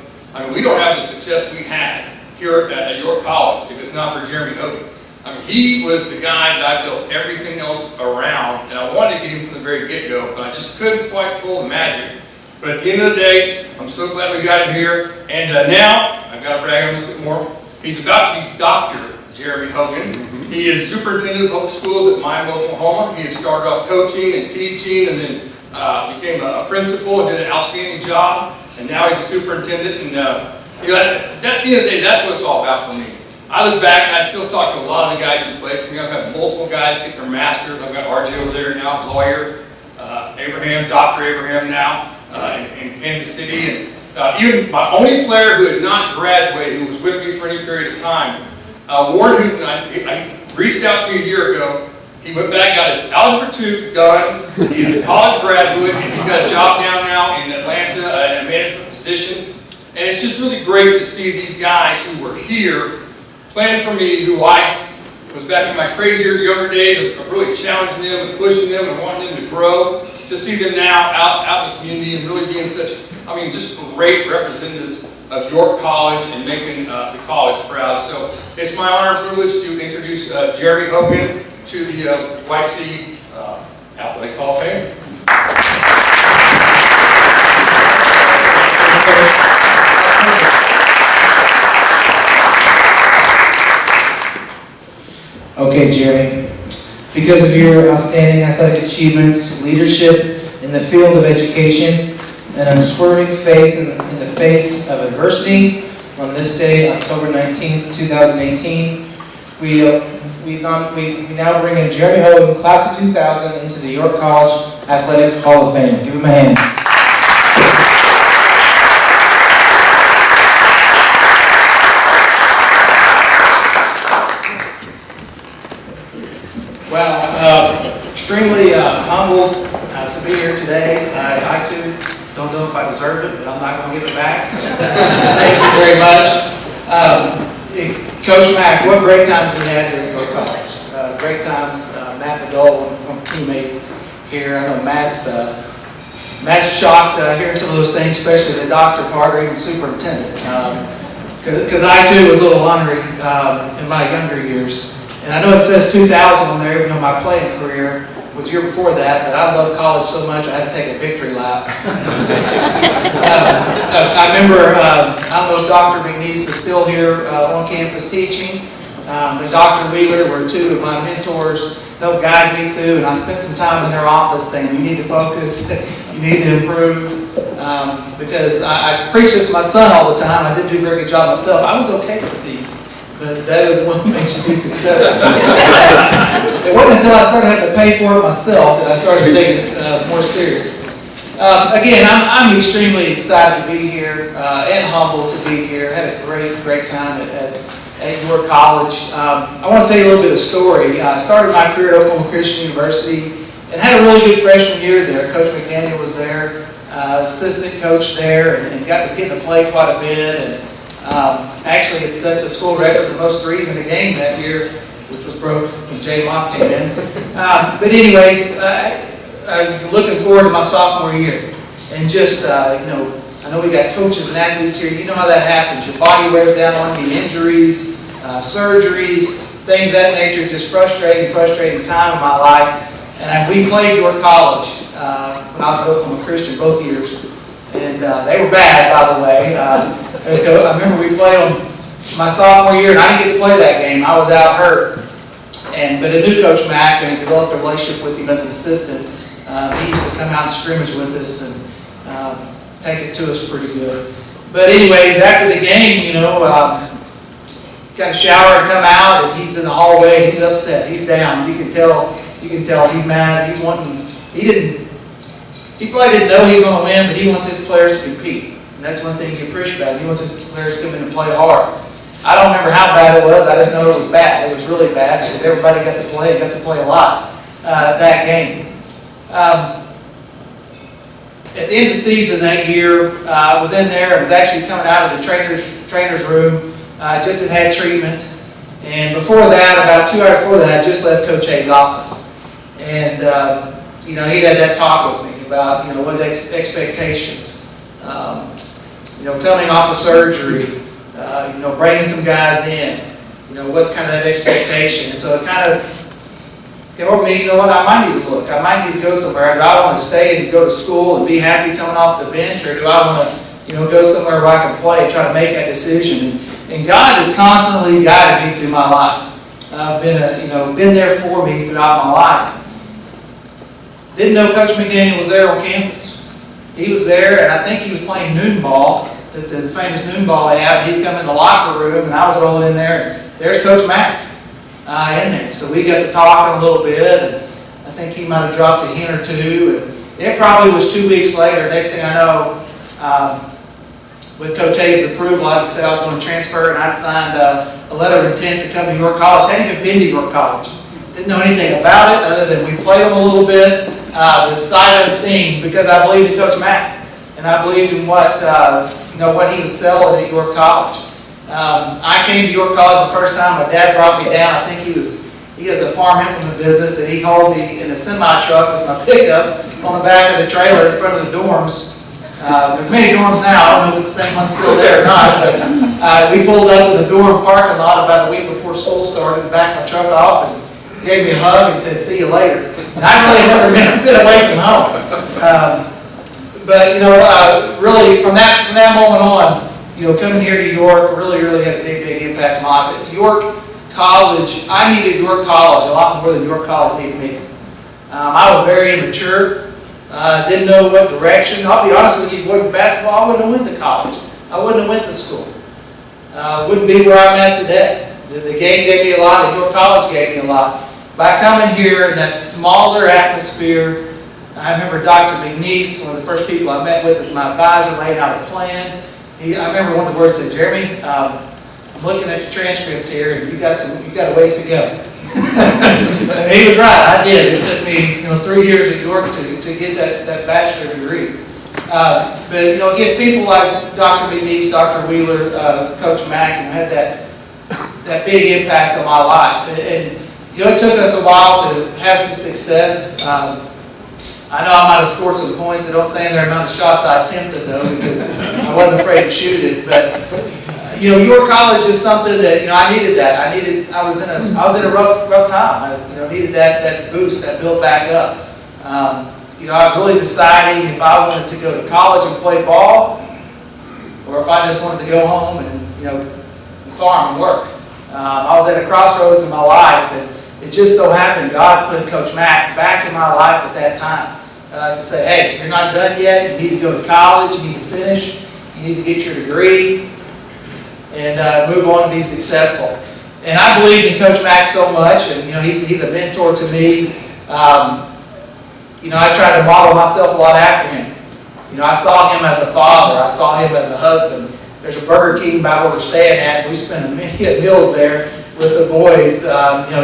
[SPEAKER 8] We don't have the success we had here at York College if it's not for Jeremy Hogan. He was the guy that I built everything else around, and I wanted to get him from the very get-go, but I just couldn't quite pull the magic. But at the end of the day, I'm so glad we got him here, and now, I've got to brag him a little bit more, he's about to be Dr. Jeremy Hogan. He is superintendent of public schools at Miami, Oklahoma. He had started off coaching and teaching, and then became a principal and did an outstanding job, and now he's a superintendent, and at the end of the day, that's what it's all about for me. I look back and I still talk to a lot of the guys who played for me. I've had multiple guys get their masters. I've got RJ over there now, lawyer, Abraham, Dr. Abraham now in Kansas City. And even my only player who had not graduated, who was with me for any period of time, Warren Hooten, I reached out to me a year ago. He went back, got his Algebra 2 done. He's a college graduate, and he's got a job down now in Atlanta in a management position. And it's just really great to see these guys who were here playing for me, who I was back in my crazier younger days of really challenging them and pushing them and wanting them to grow, to see them now out in the community and really being such, just great representatives of York College and making the college proud. So it's my honor and privilege to introduce Jeremy Hogan to the YC Athletics Hall of Fame.
[SPEAKER 3] Okay, Jeremy, because of your outstanding athletic achievements, leadership in the field of education, and unswerving faith in the face of adversity, on this day, October 19th, 2018, we now bring in Jeremy Hogan, class of 2000, into the York College Athletic Hall of Fame. Give him a hand.
[SPEAKER 9] Extremely humbled to be here today. I too don't know if I deserve it, but I'm not going to give it back. So thank you very much. Coach Mack, what great times we had here at York College. Great times. Matt McDowell and teammates here. I know Matt's shocked hearing some of those things, especially the doctor part or even superintendent. Because I too was a little ornery in my younger years. And I know it says 2000 on there, even though my playing career was year before that, but I love college so much I had to take a victory lap. I remember, I don't know if Dr. McNeese is still here on campus teaching, and Dr. Wheeler were two of my mentors, helped guide me through, and I spent some time in their office saying, you need to focus, you need to improve, because I preach this to my son all the time. I didn't do a very good job myself. I was okay with C's. But that is what makes you be successful. It wasn't until I started having to pay for it myself that I started taking it more serious. Again, I'm extremely excited to be here and humbled to be here. I had a great time at York College. I want to tell you a little bit of a story. I started my career at Oklahoma Christian University and had a really good freshman year there. Coach McDaniel was there, assistant coach there, and was getting to play quite a bit. And actually, it set the school record for most threes in a game that year, which was broke when Jay Locke came in. But anyways, I'm looking forward to my sophomore year. And just, I know we got coaches and athletes here, you know how that happens. Your body wears down on you, injuries, surgeries, things of that nature, just frustrating time in my life. And we played York College when I was at Oklahoma Christian both years. And they were bad, by the way. I remember we played them my sophomore year, and I didn't get to play that game. I was out hurt. But I knew Coach Mack and developed a relationship with him as an assistant. He used to come out and scrimmage with us and take it to us pretty good. But anyways, after the game, got a shower and come out, and he's in the hallway, and he's upset, he's down. You can tell he's mad, he's wanting, he probably didn't know he was going to win, but he wants his players to compete. And that's one thing you appreciate about him. He wants his players to come in and play hard. I don't remember how bad it was, I just know it was bad. It was really bad because everybody got to play a lot that game. At the end of the season that year, I was in there. I was actually coming out of the trainer's room. Just had treatment. And before that, about 2 hours before that, I just left Coach Hayes' office. And, he had that talk with me about, what expectations. Coming off of surgery, bringing some guys in, what's kind of that expectation. And so it kind of came over me, I might need to look. I might need to go somewhere. Do I want to stay and go to school and be happy coming off the bench, or do I want to, go somewhere where I can play and try to make that decision? And God has constantly guided me through my life. Been there for me throughout my life. Didn't know Coach McDaniel was there on campus. He was there, and I think he was playing noon ball, the famous noon ball they have. He'd come in the locker room, and I was rolling in there, and there's Coach Mack in there. So we got to talking a little bit, and I think he might have dropped a hint or two. And it probably was 2 weeks later. Next thing I know, with Coach Hayes' approval, I said I was going to transfer, and I'd signed a letter of intent to come to York College. I hadn't even been to York College. Didn't know anything about it other than we played them a little bit, the sight unseen, because I believed in Coach Mack, and I believed in what he was selling at York College. I came to York College the first time. My dad brought me down. I think he has a farm implement business, and he hauled me in a semi-truck with my pickup on the back of the trailer in front of the dorms. There's many dorms now. I don't know if it's the same one still there or not, but we pulled up in the dorm parking lot about a week before school started and backed my truck off and gave me a hug and said, "See you later." And I really never been away from home. Really from that moment on, coming here to York really had a big impact on my life. At York College, I needed York College a lot more than York College needed me. I was very immature. Didn't know what direction. I'll be honest with you, with basketball, I wouldn't have went to college. I wouldn't have went to school. Wouldn't be where I'm at today. The game gave me a lot, and York College gave me a lot. By coming here in that smaller atmosphere, I remember Dr. McNeese, one of the first people I met with as my advisor, laid out a plan. I remember one of the words said, "Jeremy, I'm looking at your transcript here, and you got a ways to go." And he was right. I did. It took me 3 years at York to get that bachelor degree. But again, people like Dr. McNeese, Dr. Wheeler, Coach Mack, had that big impact on my life. And it took us a while to have some success. I know I might have scored some points. I don't say in there the amount of shots I attempted though, because I wasn't afraid to shoot it. But York College is something that I needed. That I was in a rough time. I needed that boost, that build back up. I was really deciding if I wanted to go to college and play ball, or if I just wanted to go home and farm and work. I was at a crossroads in my life, and it just so happened God put Coach Mack back in my life at that time to say, "Hey, you're not done yet. You need to go to college. You need to finish. You need to get your degree and move on and be successful." And I believed in Coach Mack so much, and he's a mentor to me. I tried to model myself a lot after him. I saw him as a father. I saw him as a husband. There's a Burger King by where we're staying at, and we spent many meals there with the boys,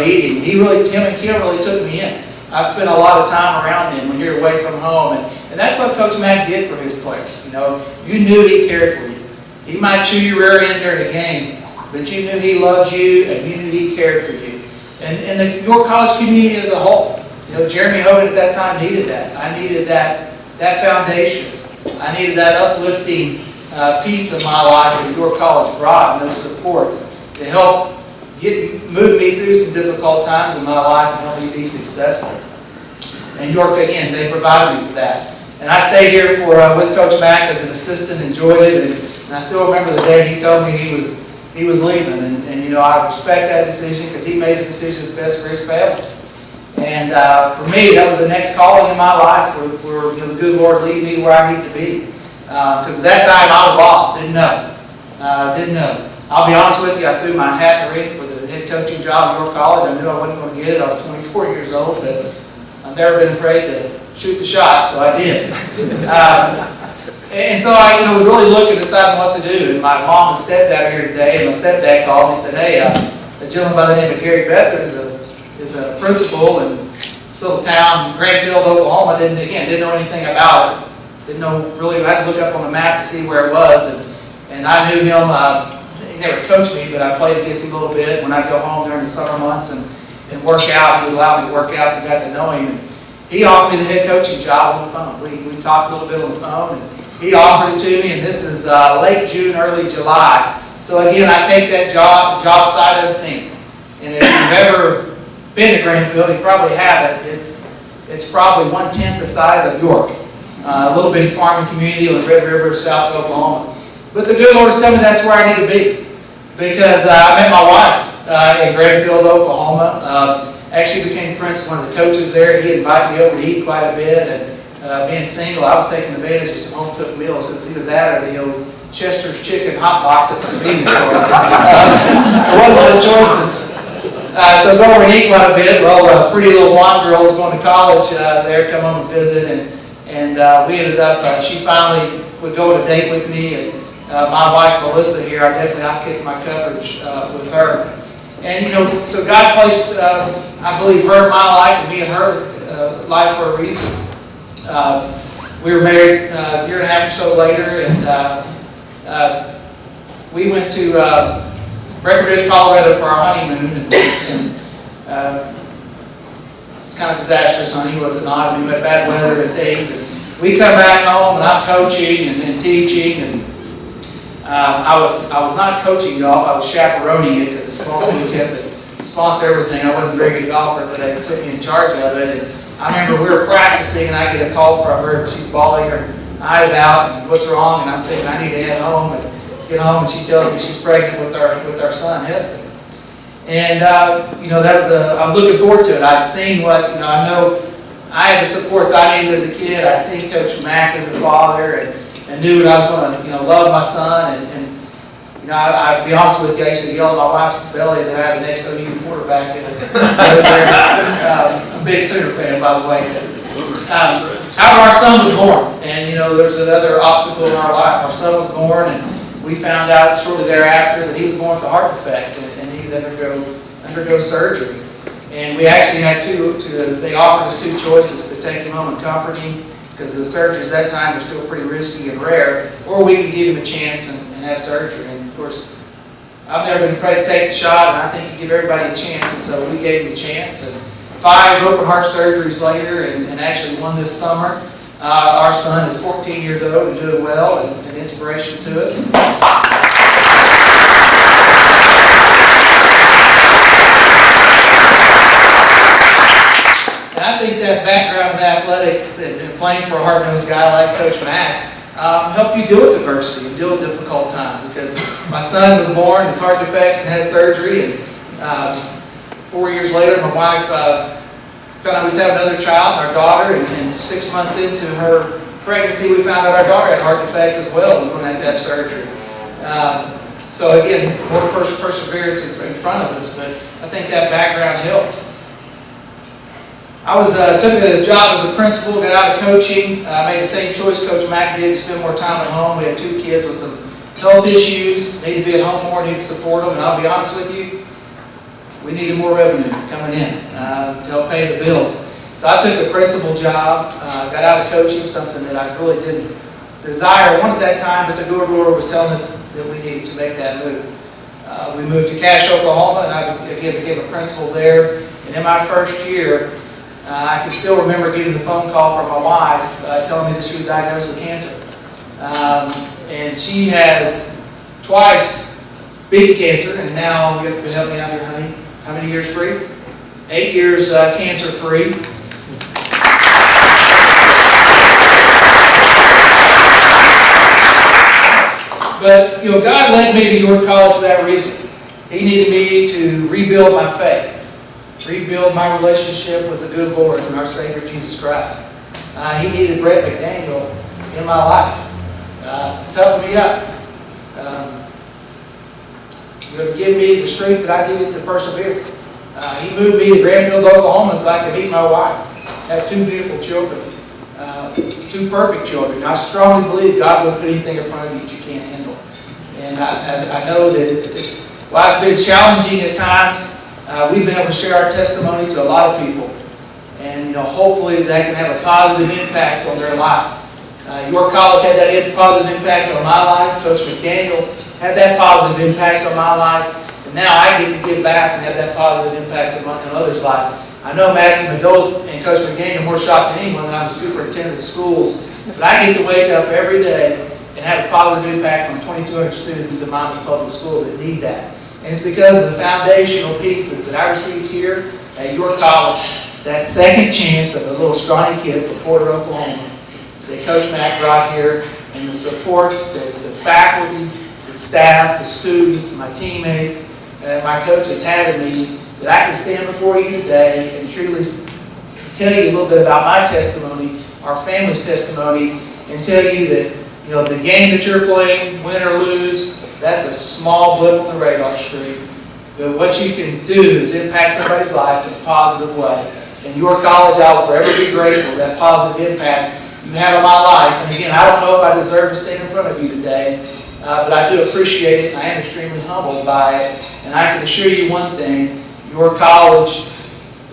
[SPEAKER 9] eating. Him and Kim really took me in. I spent a lot of time around them when you're away from home, and that's what Coach Mack did for his players. You knew he cared for you. He might chew your rear end during a game, but you knew he loved you, and you knew he cared for you. And the York College community as a whole. Jeremy Hogan at that time needed that. I needed that foundation. I needed that uplifting piece of my life that York College brought, and those supports to help move me through some difficult times in my life and help me be successful. And York, again, they provided me for that. And I stayed here with Coach Mack as an assistant, enjoyed it, and I still remember the day he told me he was leaving. And you know, I respect that decision because he made the decision that's best for his family. And for me, that was the next calling in my life for you know, the good Lord lead me where I need to be. Because at that time I was lost, didn't know. I'll be honest with you, I threw my hat in the ring for the head coaching job at York College. I knew I wasn't going to get it. I was 24 years old, but I've never been afraid to shoot the shot, so I did. And so I was really looking, deciding what to do. And my mom and stepdad are here today, and my stepdad called me and said, hey, a gentleman by the name of Gary Bethard is a principal in this little town, Grandfield, Oklahoma. Didn't know anything about it. Didn't know really, I had to look up on the map to see where it was. And I knew him, he never coached me, but I played against him a little bit when I'd go home during the summer months and work out. He would allow me to work out, so I got to know him. And he offered me the head coaching job on the phone. We talked a little bit on the phone, and he offered it to me, and this is late June, early July. So again, I take that job sight unseen. And if you've ever been to Greenfield, you probably haven't. It's probably 1/10 the size of York. A little bitty farming community on the Red River, South Oklahoma. But the good Lord is telling me that's where I need to be. Because I met my wife in Greenfield, Oklahoma. Actually became friends with one of the coaches there. He invited me over to eat quite a bit. And being single, I was taking advantage of some home-cooked meals. It was either that or the old Chester's Chicken hot box at the convenience store. There wasn't a lot of choices. So go over and eat quite a bit. Well, a pretty little blonde girl was going to college there, come home and visit. And we ended up, she finally would go on a date with me. And my wife, Melissa, here, I kicked my coverage with her. And, so God placed, I believe, her in my life and me in her life for a reason. We were married a year and a half or so later, and we went to Breckenridge, Colorado for our honeymoon. And it's kind of disastrous, honey, was it not? We had bad weather and things. And we come back home, and I'm coaching and teaching, and I was not coaching golf. I was chaperoning it because the small schools had to sponsor everything. I wasn't a very good golfer, but they put me in charge of it. And I remember we were practicing, and I get a call from her. She's bawling her eyes out, and what's wrong? And I'm thinking I need to head home and get home. And she tells me she's pregnant with our son Hastings. And that was I was looking forward to it. I'd seen what I know. I had the supports I needed as a kid. I'd seen Coach Mack as a father, and knew that I was going to love my son. And I'd be honest with you, I used to yell at my wife's belly that I had the next OU quarterback. I'm a big Sooner fan, by the way. However, our son was born, and there's another obstacle in our life. Our son was born, and we found out shortly thereafter that he was born with a heart defect, and he would undergo surgery. And we actually had they offered us two choices: to take him home and comfort him, because the surgeries at that time were still pretty risky and rare, or we could give him a chance and have surgery. And of course, I've never been afraid to take the shot, and I think you give everybody a chance, and so we gave him a chance. And 5 open heart surgeries later, and actually one this summer, our son is 14 years old and doing well, and an inspiration to us. I think that background in athletics and playing for a hard-nosed guy like Coach Mack help you deal with adversity and deal with difficult times. Because my son was born with heart defects and had surgery, and 4 years later, my wife found out we had another child, our daughter, and 6 months into her pregnancy, we found out our daughter had a heart defect as well and was going to have surgery. So again, more perseverance in front of us, but I think that background helped. I took a job as a principal, got out of coaching, made the same choice Coach Mack did, to spend more time at home. We had 2 kids with some health issues, needed to be at home more, needed to support them, and I'll be honest with you, we needed more revenue coming in to help pay the bills. So I took a principal job, got out of coaching, something that I really didn't desire one at that time, but the good Lord was telling us that we needed to make that move. We moved to Cache, Oklahoma, and I again became a principal there. And in my first year, I can still remember getting the phone call from my wife telling me that she was diagnosed with cancer. And she has twice beaten cancer, and now, you have to help me out here, honey. How many years free? 8 years cancer free. But, God led me to York College for that reason. He needed me to rebuild my faith, rebuild my relationship with the good Lord and our Savior, Jesus Christ. He needed Brett McDaniel in my life to toughen me up, to give me the strength that I needed to persevere. He moved me to Granville, Oklahoma so I could meet my wife, have 2 beautiful children, 2 perfect children. I strongly believe God will put anything in front of you that you can't handle. And I know that while it's been challenging at times, we've been able to share our testimony to a lot of people. And hopefully that can have a positive impact on their life. York College had that positive impact on my life. Coach McDaniel had that positive impact on my life. And now I get to give back and have that positive impact on others' life. I know Matthew Mendoza and Coach McDaniel are more shocked than anyone that I'm the superintendent of schools. But I get to wake up every day and have a positive impact on 2,200 students in my public schools that need that. And it's because of the foundational pieces that I received here at York College, that second chance of a little scrawny kid from Porter, Oklahoma, that Coach Mack brought here, and the supports, the faculty, the staff, the students, my teammates, my coaches had in me, that I can stand before you today and truly tell you a little bit about my testimony, our family's testimony, and tell you that the game that you're playing, win or lose, that's a small blip on the radar screen. But what you can do is impact somebody's life in a positive way. And York College, I will forever be grateful for that positive impact you had on my life. And again, I don't know if I deserve to stand in front of you today, but I do appreciate it, and I am extremely humbled by it. And I can assure you one thing, York College,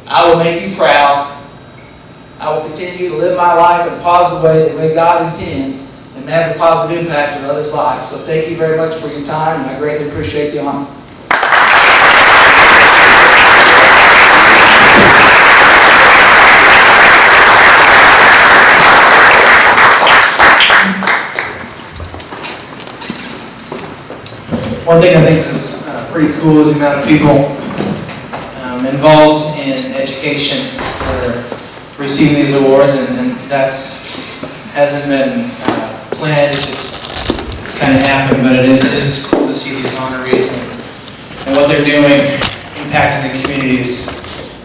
[SPEAKER 9] I will make you proud. I will continue to live my life in a positive way, the way God intends, and have a positive impact on others' lives. So thank you very much for your time, and I greatly appreciate the honor. One thing I think is pretty cool is the amount of people involved in education for receiving these awards, and hasn't been planned, it just kind of happened, but it is cool to see these honorees and what they're doing, impacting the communities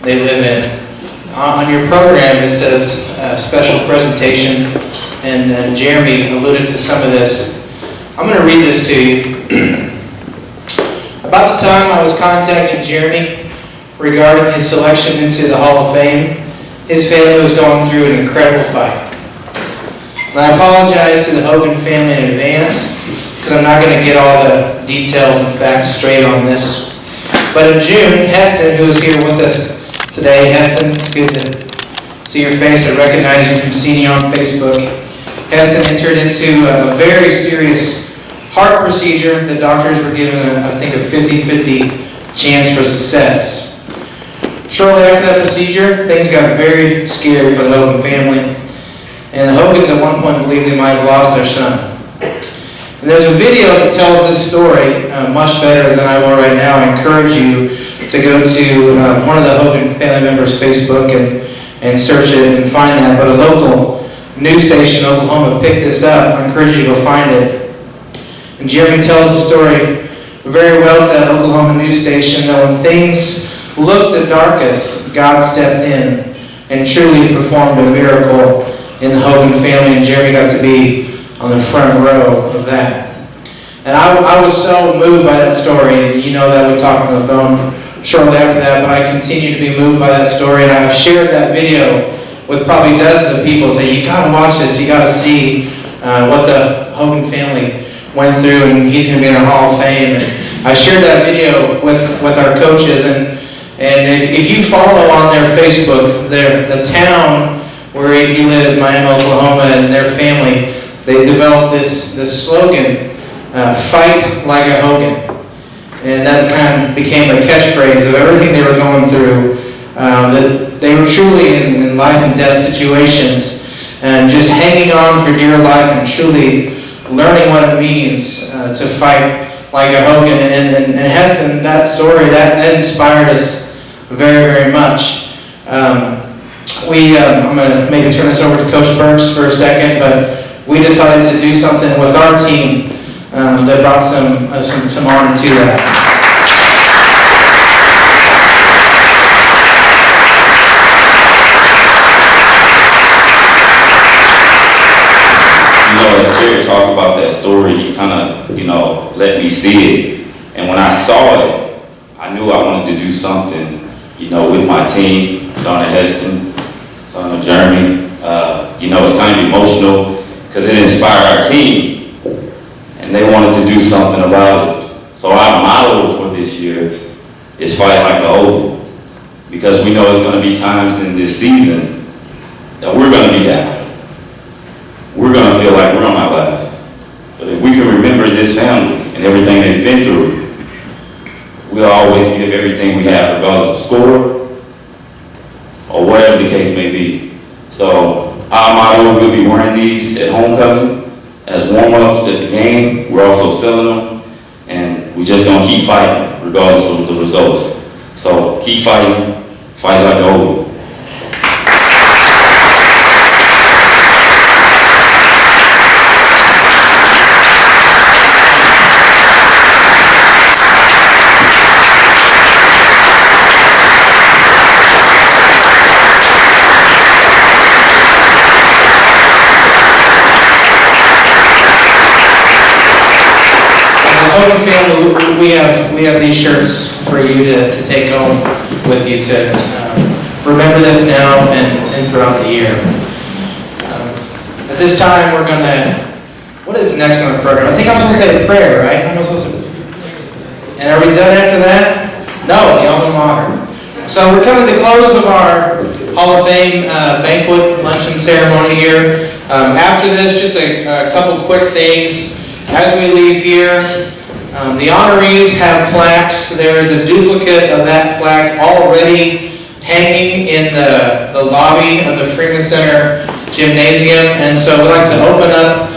[SPEAKER 9] they live in. On your program it says special presentation, and Jeremy alluded to some of this. I'm going to read this to you. About the time I was contacting Jeremy regarding his selection into the Hall of Fame, his family was going through an incredible fight. And I apologize to the Hogan family in advance, because I'm not going to get all the details and facts straight on this. But in June, Hastings, who is here with us today, Hastings, it's good to see your face. I recognize you from seeing you on Facebook. Hastings entered into a very serious heart procedure. The doctors were given, I think, a 50-50 chance for success. Shortly after that procedure, things got very scary for the Hogan family. And the Hogans at one point believed they might have lost their son. And there's a video that tells this story much better than I will right now. I encourage you to go to one of the Hogan family members' Facebook and search it and find that. But a local news station in Oklahoma picked this up. I encourage you to go find it. And Jeremy tells the story very well to that Oklahoma news station that when things looked the darkest, God stepped in and truly performed a miracle in the Hogan family, and Jeremy got to be on the front row of that. And I was so moved by that story, and you know that we talked on the phone shortly after that, but I continue to be moved by that story, and I've shared that video with probably dozens of people saying, you gotta watch this, you gotta see what the Hogan family went through, and he's gonna be in the Hall of Fame. And I shared that video with our coaches, and if you follow on their Facebook, the town where he lives, Miami, Oklahoma, and their family, they developed this slogan, fight like a Hogan. And that kind of became a catchphrase of everything they were going through, that they were truly in life and death situations, and just hanging on for dear life and truly
[SPEAKER 3] learning what it means to fight like a Hogan. And Hastings, that story, that inspired us very, very much. I'm going to maybe turn this over to Coach Burks for a second, but we decided to do something with our team that brought some honor to that.
[SPEAKER 10] As Jerry talked about that story, he kind of, let me see it. And when I saw it, I knew I wanted to do something, with my team, Don Hastings, son of Jeremy. It's kind of emotional because it inspired our team, and they wanted to do something about it. So our motto for this year is fight like a Hogan, because we know it's going to be times in this season that we're going to be down. We're going to feel like we're on our last. But if we can remember this family and everything they've been through, we'll always give everything we have, regardless of score or whatever the case may be. So our motto, we'll be wearing these at homecoming as warm-ups at the game. We're also selling them, and we're just going to keep fighting regardless of the results. So keep fighting, fight like a Hogan.
[SPEAKER 3] Hogan family, we have these shirts for you to take home with you to remember this now and throughout the year. At this time, we're going to, what is next on the program? I think I'm supposed to say a prayer, right? I'm supposed to, and are we done after that? No, the alma mater. So we're coming to the close of our Hall of Fame banquet luncheon ceremony here. After this, just a couple quick things. As we leave here, the honorees have plaques. There is a duplicate of that plaque already hanging in the lobby of the Freeman Center Gymnasium. And so we'd like to open up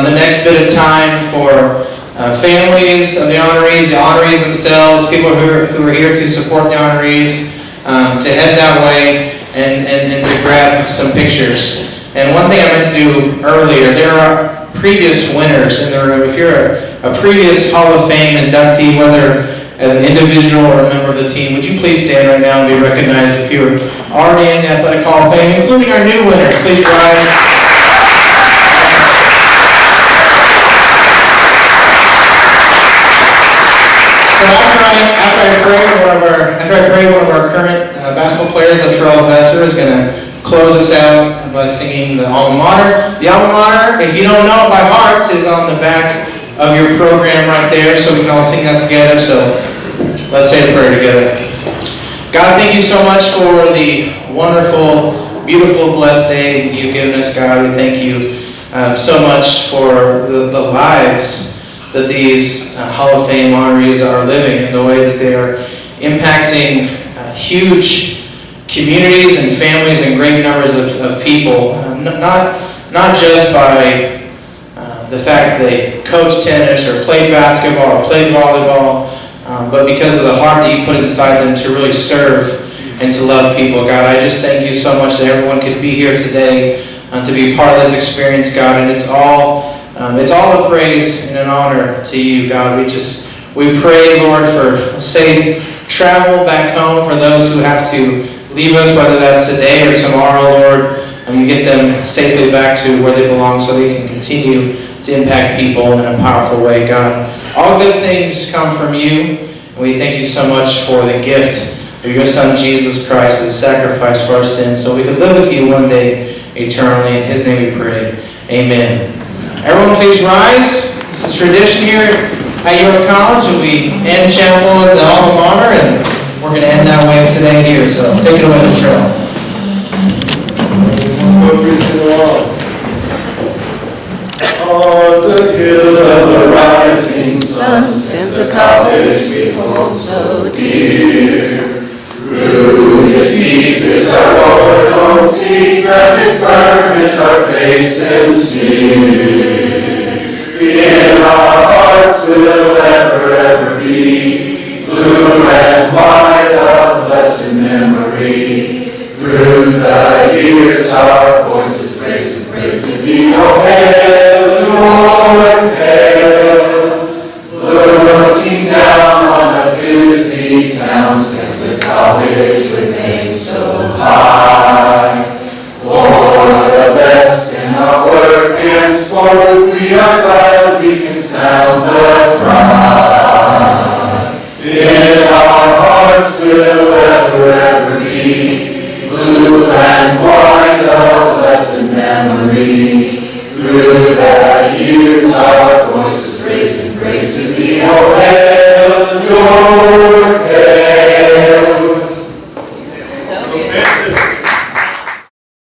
[SPEAKER 3] the next bit of time for families of the honorees themselves, people who are here to support the honorees, to head that way and to grab some pictures. And one thing I meant to do earlier, there are previous winners in the room. If you're a previous Hall of Fame inductee, whether as an individual or a member of the team, would you please stand right now and be recognized if you're already in the Athletic Hall of Fame, including our new winners. Please rise. So after I pray, one of our current basketball players, Latrell Besser, is going to close us out by singing the alma mater. The alma mater, if you don't know it by heart, is on the back of your program right there, so we can all sing that together. So let's say the prayer together. God, thank you so much for the wonderful, beautiful, blessed day that you've given us, God. We thank you so much for the lives that these Hall of Fame honorees are living, and the way that they are impacting huge communities and families and great numbers of people, not just by the fact that they coach tennis or played basketball or played volleyball, but because of the heart that you put inside them to really serve and to love people. God, I just thank you so much that everyone could be here today to be a part of this experience, God, and it's all a praise and an honor to you, God. We pray, Lord, for safe travel back home for those who have to leave us, whether that's today or tomorrow, Lord, and you get them safely back to where they belong so they can continue to impact people in a powerful way, God. All good things come from you, and we thank you so much for the gift of your Son, Jesus Christ, as a sacrifice for our sins, so we can live with you one day eternally. In his name we pray. Amen. Everyone please rise. This is tradition here at York College, and we end chapel at the alma mater, and we're going to end that way today here, so take it away, Latrell.
[SPEAKER 11] On the hill of the rising sun stands the college we hold so dear. Rooted deep is our loyalty, grounded firm is our faith sincere. henceforth we are glad we can sound the cry. In our hearts will ever be blue and white, a blessed memory. Through the years our voices raise in grace in thee, O hail,